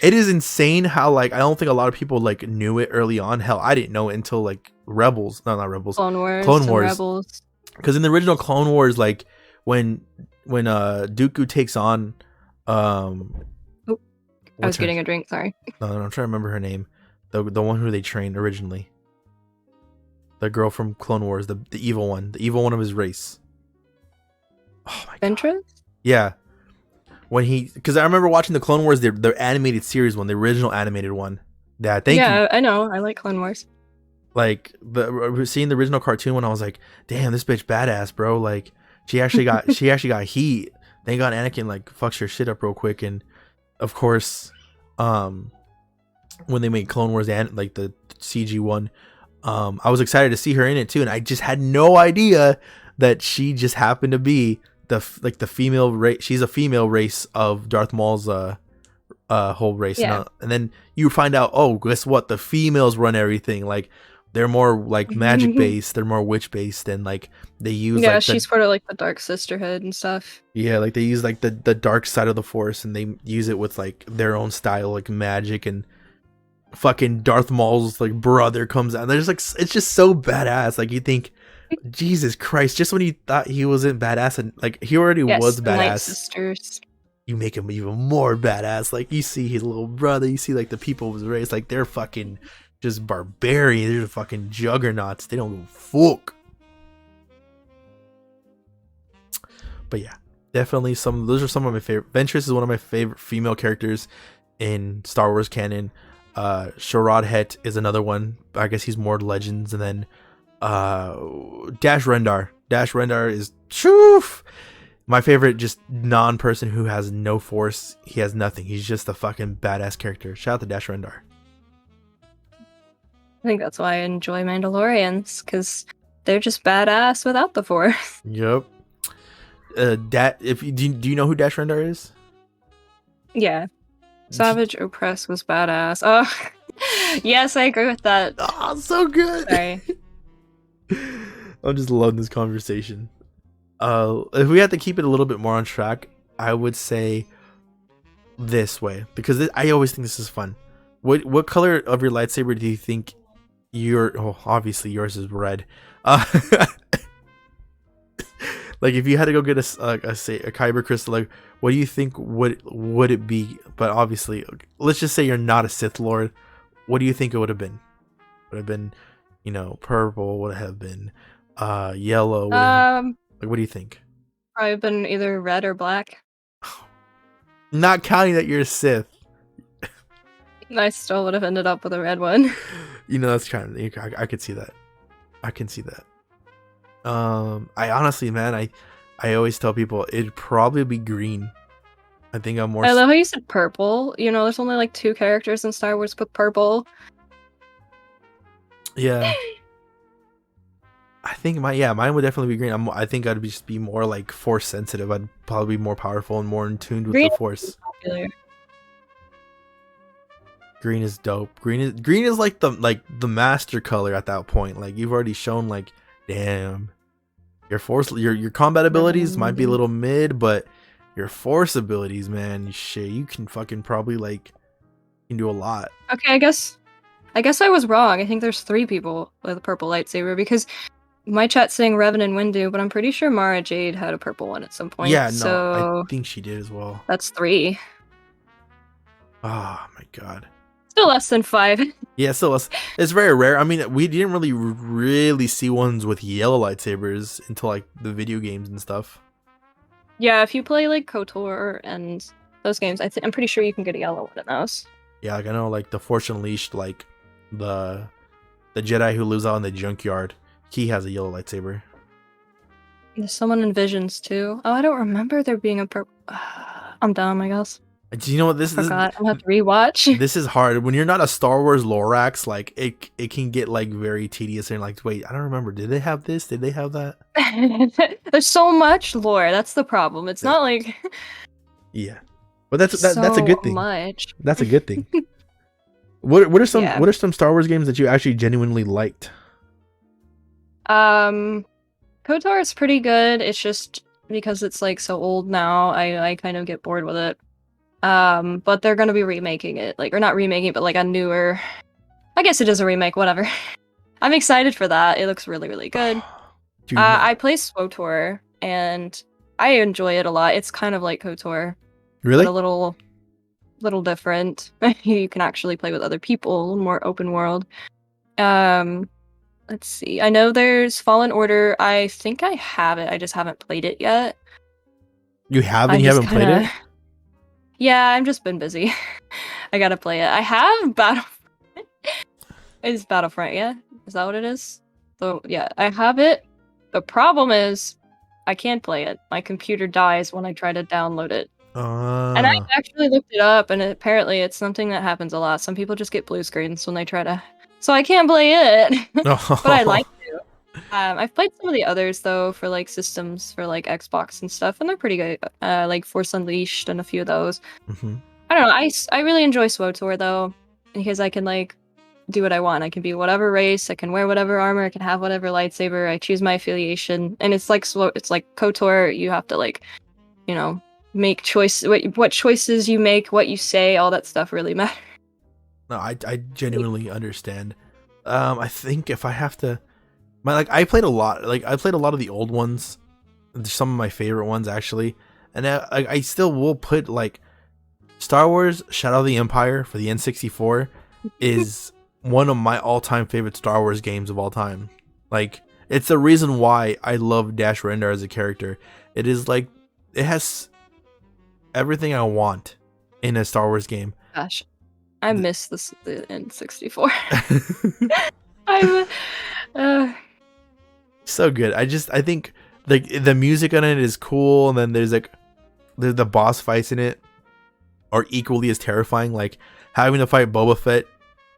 it is insane how like I don't think a lot of people like knew it early on. Hell, I didn't know it until like Rebels. No, not Rebels. Clone Wars. Rebels. Because in the original Clone Wars, like when Dooku takes on I was getting a drink, sorry. No, I'm trying to remember her name. The one who they trained originally. The girl from Clone Wars, the evil one of his race. Oh my god. Ventress? Yeah. Because I remember watching the Clone Wars, their animated series one, the original animated one. I know. I like Clone Wars. Like seeing the original cartoon one, I was like, damn, this bitch badass, bro. Like she actually got heat. Thank God Anakin like fucks her shit up real quick. And of course, when they made Clone Wars and like the CG one, I was excited to see her in it too, and I just had no idea that she just happened to be the female race. She's a female race of Darth Maul's whole race. Yeah. And then you find out, oh, guess what? The females run everything. Like they're more like magic based, they're more witch based, and like they use she's part of like the Dark Sisterhood and stuff. Yeah, like they use like the dark side of the Force, and they use it with like their own style, like magic. And fucking Darth Maul's like brother comes out. There's like it's just so badass. Like you think, Jesus Christ! Just when you thought he wasn't badass, and like he already was badass, Night Sisters. You make him even more badass. Like you see his little brother, you see like the people of his race, like they're fucking just barbarian. They're fucking juggernauts. They don't give a fuck. But yeah, definitely those are some of my favorite. Ventress is one of my favorite female characters in Star Wars canon. Sharad Het is another one. I guess he's more Legends. And then Dash Rendar. Dash Rendar is my favorite, just non-person who has no force. He has nothing. He's just a fucking badass character. Shout out to Dash Rendar. I think that's why I enjoy Mandalorians, because they're just badass without the Force. Yep. Do you know who Dash Rendar is? Yeah. Savage Opress was badass. Oh, yes, I agree with that. Oh, so good. Sorry. I'm just loving this conversation. If we had to keep it a little bit more on track, I would say this way, because I always think this is fun. What color of your lightsaber do you think obviously yours is red. Like if you had to go get a kyber crystal, like what do you think would it be? But obviously, let's just say you're not a Sith Lord. What do you think it would have been? Would have been, purple? Would have been yellow? Like what do you think? Probably been either red or black. Not counting that you're a Sith. I still would have ended up with a red one. That's kind of I could see that. I can see that. I honestly, man, I always tell people it'd probably be green. I think I'm more. I love how you said purple. There's only like 2 characters in Star Wars with purple. Yeah. I think mine would definitely be green. I think I'd just be more like Force sensitive. I'd probably be more powerful and more in tune with the Force. Popular. Green is dope. Green is like the master color at that point. Like you've already shown, like, damn, your Force, your combat abilities might be a little mid, but your Force abilities, man, shit, you can fucking probably can do a lot. Okay, I guess I was wrong. I think there's 3 people with a purple lightsaber, because my chat's saying Revan and Windu, but I'm pretty sure Mara Jade had a purple one at some point. Yeah, no, so I think she did as well. That's 3. Oh my god. Still less than 5. Yeah, still less. It's very rare. I mean, we didn't really see ones with yellow lightsabers until like the video games and stuff. Yeah, if you play like KOTOR and those games, I'm pretty sure you can get a yellow one in those. Yeah, like I know, like the Force Unleashed, like the Jedi who lives out in the junkyard, he has a yellow lightsaber. There's someone in Visions too. Oh, I don't remember there being a purple. I'm dumb, I guess. Do you know what this is? I'm gonna have to rewatch. This is hard. When you're not a Star Wars Lorax, like it can get like very tedious and like, wait, I don't remember. Did they have this? Did they have that? There's so much lore. That's the problem. It's not like. Yeah, but that's a good thing. Much. That's a good thing. What are some Star Wars games that you actually genuinely liked? KOTOR is pretty good. It's just because it's like so old now, I kind of get bored with it. But they're gonna be remaking it, or not remaking it, but like a newer. I guess it is a remake. Whatever. I'm excited for that. It looks really, really good. I play SWTOR and I enjoy it a lot. It's kind of like KOTOR. Really? But a little different. You can actually play with other people, a little more open world. Let's see. I know there's Fallen Order. I think I have it. I just haven't played it yet. You haven't? You haven't played it? Yeah, I've just been busy. I gotta play it. I have Battlefront. It's Battlefront, yeah? Is that what it is? So, yeah, I have it. The problem is, I can't play it. My computer dies when I try to download it. And I actually looked it up, and apparently it's something that happens a lot. Some people just get blue screens when they try to... So I can't play it. But I like to. I've played some of the others, though, for like systems, for like Xbox and stuff, and they're pretty good. Like Force Unleashed and a few of those. Mm-hmm. I don't know. I really enjoy SWTOR, though, because I can like do what I want. I can be whatever race. I can wear whatever armor. I can have whatever lightsaber. I choose my affiliation, and it's like KOTOR. You have to like, make choice. What choices you make, what you say, all that stuff really matters. No, I genuinely understand. I think if I have to, I played a lot. I played a lot of the old ones. Some of my favorite ones actually, and I still will put Star Wars Shadow of the Empire for the N64 is one of my all-time favorite Star Wars games of all time. It's the reason why I love Dash Rendar as a character. It is it has everything I want in a Star Wars game. Gosh, I miss the N64. I'm so good. I think the music on it is cool, and then there's the boss fights in it are equally as terrifying. Having to fight Boba Fett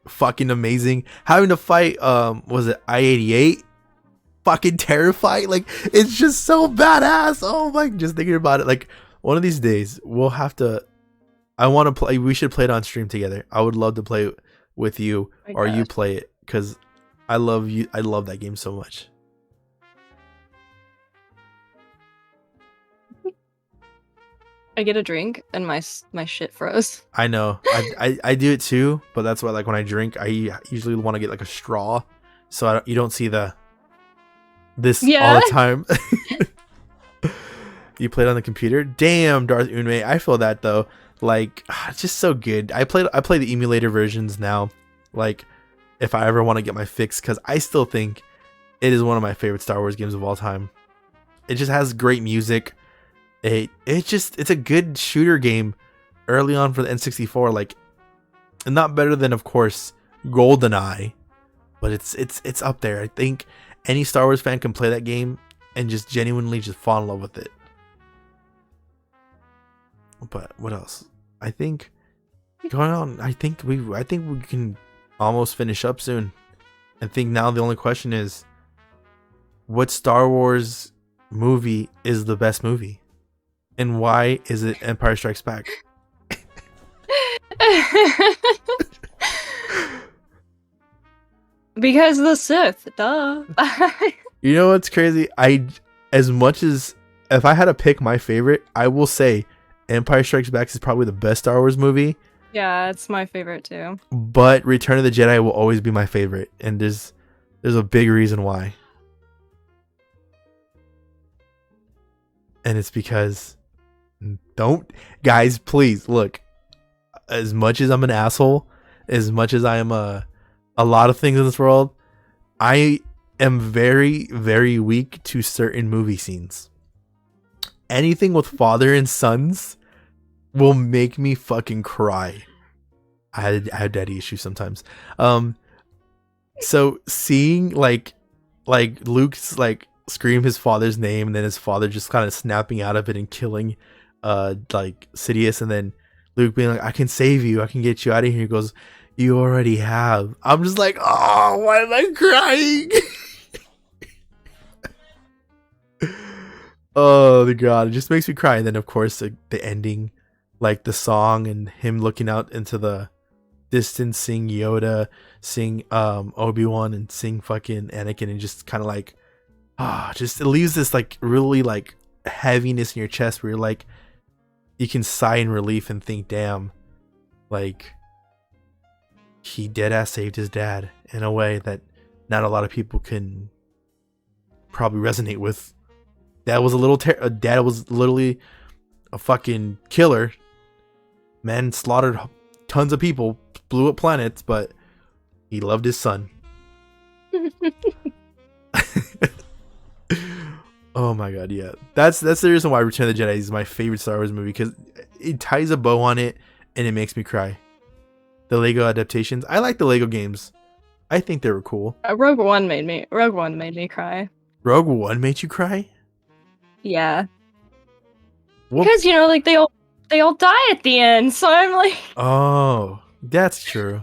fucking amazing. Having to fight was it I-88? Fucking terrifying. Like, it's just so badass. Oh my, just thinking about it. Like, one of these days we'll have to, I want to play, we should play it on stream together. I would love to play it with you, or you play it, because I love that game so much. I get a drink and my shit froze. I know. I do it too, but that's why, like, when I drink, I usually want to get like a straw, so you don't see this all the time. You played on the computer? Damn, Darth Unmei. I feel that though. Like, it's just so good. I play the emulator versions now. Like, if I ever want to get my fix, because I still think it is one of my favorite Star Wars games of all time. It just has great music. It's a good shooter game early on for the N64. Like, and not better than, of course, GoldenEye, but it's up there. I think any Star Wars fan can play that game and just genuinely just fall in love with it. But what else? I think going on. I think we can almost finish up soon. I think now the only question is, what Star Wars movie is the best movie, and why is it Empire Strikes Back? Because the Sith, duh. You know what's crazy? As much as if I had to pick my favorite, I will say Empire Strikes Back is probably the best Star Wars movie. Yeah, it's my favorite too. But Return of the Jedi will always be my favorite, and there's a big reason why. And it's because, guys, please look, as much as I'm an asshole, as much as I am a lot of things in this world, I am very, very weak to certain movie scenes. Anything with father and sons will make me fucking cry. I have daddy issues sometimes. So seeing like Luke's like scream his father's name, and then his father just kind of snapping out of it and killing like Sidious, and then Luke being like, I can save you, I can get you out of here. He goes, you already have. I'm just like, oh, why am I crying? Oh the god, it just makes me cry. And then of course the ending, like the song and him looking out into the distance, seeing Yoda, seeing Obi-Wan, and seeing fucking Anakin, and just kind of like, just it leaves this like really like heaviness in your chest where you're like, you can sigh in relief and think, damn, like he deadass saved his dad in a way that not a lot of people can probably resonate with. Dad was dad was literally a fucking killer. Man slaughtered tons of people, blew up planets, but he loved his son. Oh my god, yeah. That's the reason why Return of the Jedi is my favorite Star Wars movie, because it ties a bow on it and it makes me cry. The Lego adaptations, I like the Lego games. I think they were cool. Rogue One made me cry. Rogue One made you cry? Yeah. Because like they all die at the end, so I'm like, oh, that's true.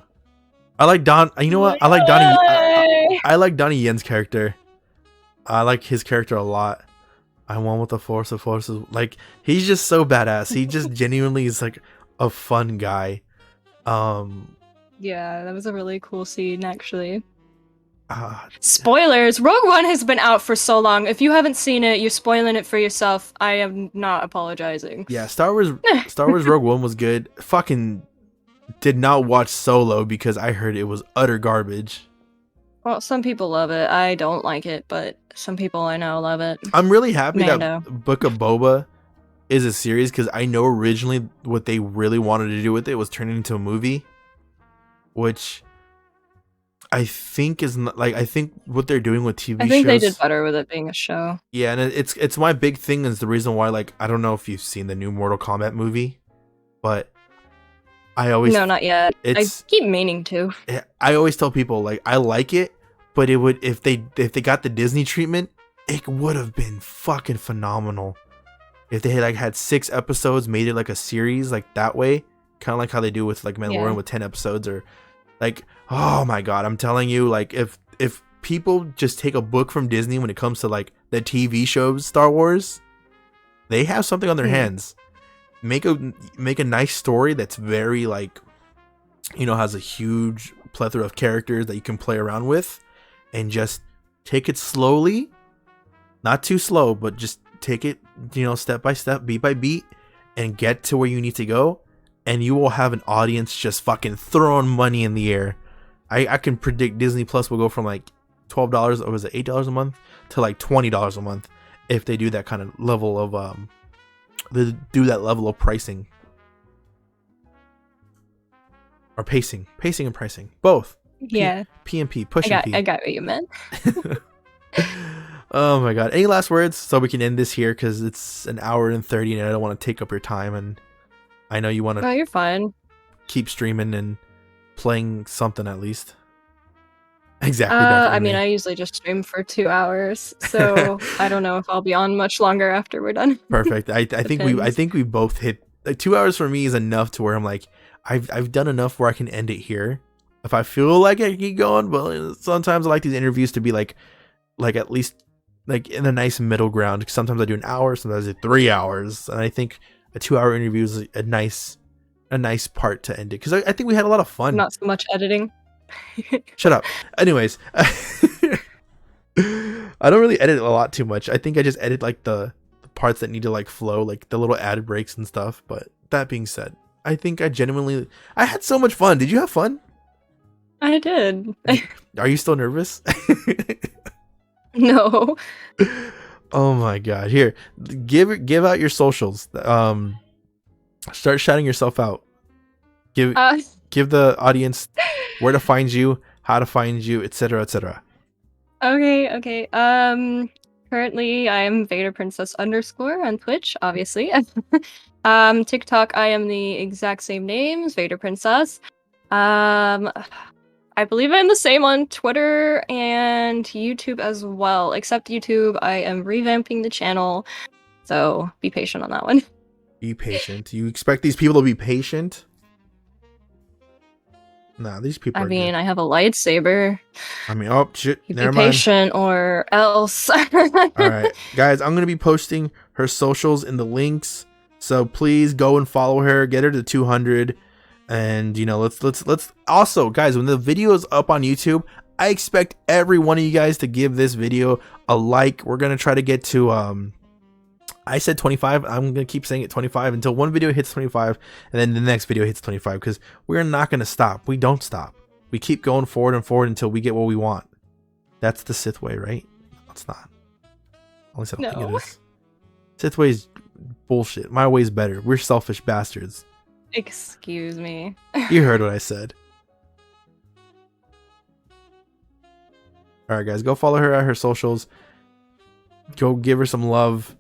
I like Don. You know what? I like Donnie. I like Donnie Yen's character. I like his character a lot. I want with the Force. The Force is like, he's just so badass. He just genuinely is like a fun guy. Yeah, that was a really cool scene, actually. Spoilers! Rogue One has been out for so long. If you haven't seen it, you're spoiling it for yourself. I am not apologizing. Yeah, Star Wars Rogue One was good. Fucking did not watch Solo because I heard it was utter garbage. Well, some people love it. I don't like it, but some people I know love it. I'm really happy that Book of Boba is a series, because I know originally what they really wanted to do with it was turn it into a movie, which I think is not, like, I think what they're doing with TV shows, I think they did better with it being a show. Yeah, and it's my big thing, is the reason why, like, I don't know if you've seen the new Mortal Kombat movie, but no, not yet. I keep meaning to. I always tell people, like, I like it, but it would, if they got the Disney treatment, it would have been fucking phenomenal. If they had like had 6 episodes, made it like a series, like that way, kind of like how they do with like Mandalorian with 10 episodes, or Like, oh my god, I'm telling you, like if people just take a book from Disney when it comes to like the TV shows Star Wars, they have something on their hands. Make a nice story that's very like, you know, has a huge plethora of characters that you can play around with, and just take it slowly, not too slow, but just take it, you know, step by step, beat by beat, and get to where you need to go, and you will have an audience just fucking throwing money in the air. I can predict Disney Plus will go from like $12, or was it $8 a month, to like $20 a month if they do that kind of level of they do that level of pricing or pacing and pricing, both. Yeah. P&P, push and P. I got what you meant. Oh my god. Any last words so we can end this here, because it's an hour and 30 and I don't want to take up your time, and I know you want to. Oh, you're fine. Keep streaming and playing something at least. Exactly. I mean, I usually just stream for 2 hours, so I don't know if I'll be on much longer after we're done. Perfect. I think we both hit like 2 hours for me is enough to where I'm like, I've done enough where I can end it here. If I feel like I can keep going, but sometimes I like these interviews to be like at least like in a nice middle ground. Sometimes I do an hour, sometimes I do 3 hours, and I think a 2-hour interview is a nice part to end it, because I think we had a lot of fun. Not so much editing. Shut up. Anyways, I don't really edit a lot too much. I think I just edit like the parts that need to like flow, like the little ad breaks and stuff. But that being said, I think I had so much fun. Did you have fun? I did. Are you still nervous? No. Oh my god. Here, give out your socials. Start shouting yourself out. Give the audience where to find you, how to find you, etc., etc. Okay. Currently I am Vader Princess _ on Twitch, obviously. TikTok, I am the exact same name as Vader Princess. I believe I'm the same on Twitter and YouTube as well, except YouTube, I am revamping the channel, so be patient on that one. Be patient. You expect these people to be patient? Nah, these people. I have a lightsaber. I mean, oh shit! You Never be mind. patient, or else. All right, guys, I'm gonna be posting her socials in the links, so please go and follow her. Get her to 200, and you know, let's also, guys, when the video is up on YouTube, I expect every one of you guys to give this video a like. We're gonna try to get to I said 25. I'm gonna keep saying it 25 until one video hits 25, and then the next video hits 25, because we're not gonna stop. We don't stop. We keep going forward and forward until we get what we want. That's the Sith way, right? No, it's not. At least I don't think it is. Sith way is bullshit. My way is better. We're selfish bastards. Excuse me. You heard what I said. All right, guys, go follow her at her socials. Go give her some love.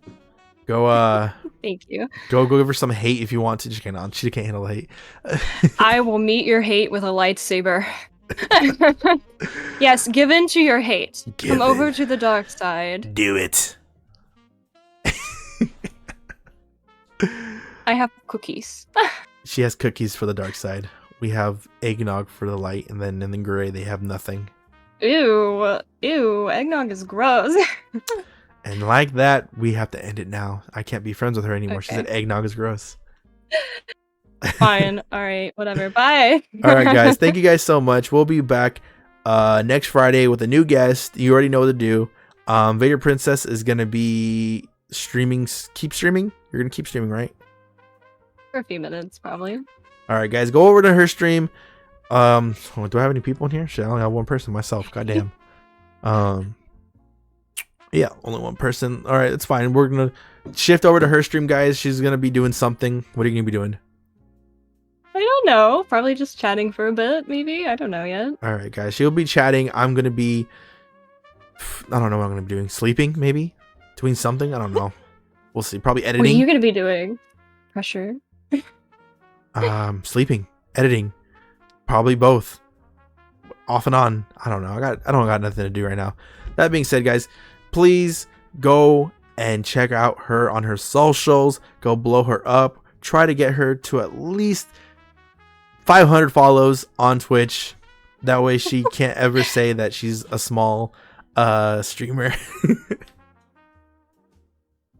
Go Thank you. Go give her some hate if you want to. She can't handle the hate. I will meet your hate with a lightsaber. Yes, give in to your hate. Come over to the dark side. Do it. I have cookies. She has cookies for the dark side. We have eggnog for the light, and then in the gray they have nothing. Ew, eggnog is gross. And like that, we have to end it now. I can't be friends with her anymore. Okay. She said eggnog is gross. Fine. All right. Whatever. Bye. All right, guys. Thank you guys so much. We'll be back next Friday with a new guest. You already know what to do. Vader Princess is going to be streaming. Keep streaming? You're going to keep streaming, right? For a few minutes, probably. All right, guys. Go over to her stream. Do I have any people in here? Shit, I only have one person, myself. Goddamn. Yeah, only one person. All right, it's fine. We're gonna shift over to her stream, guys. She's gonna be doing something. What are you gonna be doing? I don't know. Probably just chatting for a bit, maybe. I don't know yet. All right, guys. She'll be chatting. I'm gonna be. I don't know what I'm gonna be doing. Sleeping, maybe. Doing something. I don't know. We'll see. Probably editing. What are you gonna be doing? Pressure. Sleeping, editing, probably both. Off and on. I don't know. I don't got nothing to do right now. That being said, guys, please go and check out her on her socials. Go blow her up. Try to get her to at least 500 follows on Twitch. That way she can't ever say that she's a small streamer.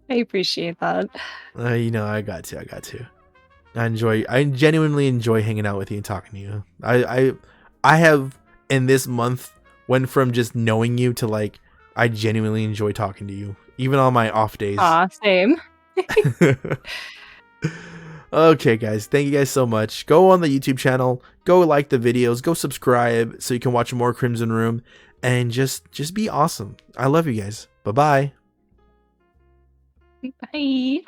I appreciate that. You know, I got to. I genuinely enjoy hanging out with you and talking to you. I have in this month went from just knowing you to like I genuinely enjoy talking to you, even on my off days. Aw, same. Okay, guys, thank you guys so much. Go on the YouTube channel, go like the videos, go subscribe so you can watch more Crimson Room, and just be awesome. I love you guys. Bye-bye. Bye.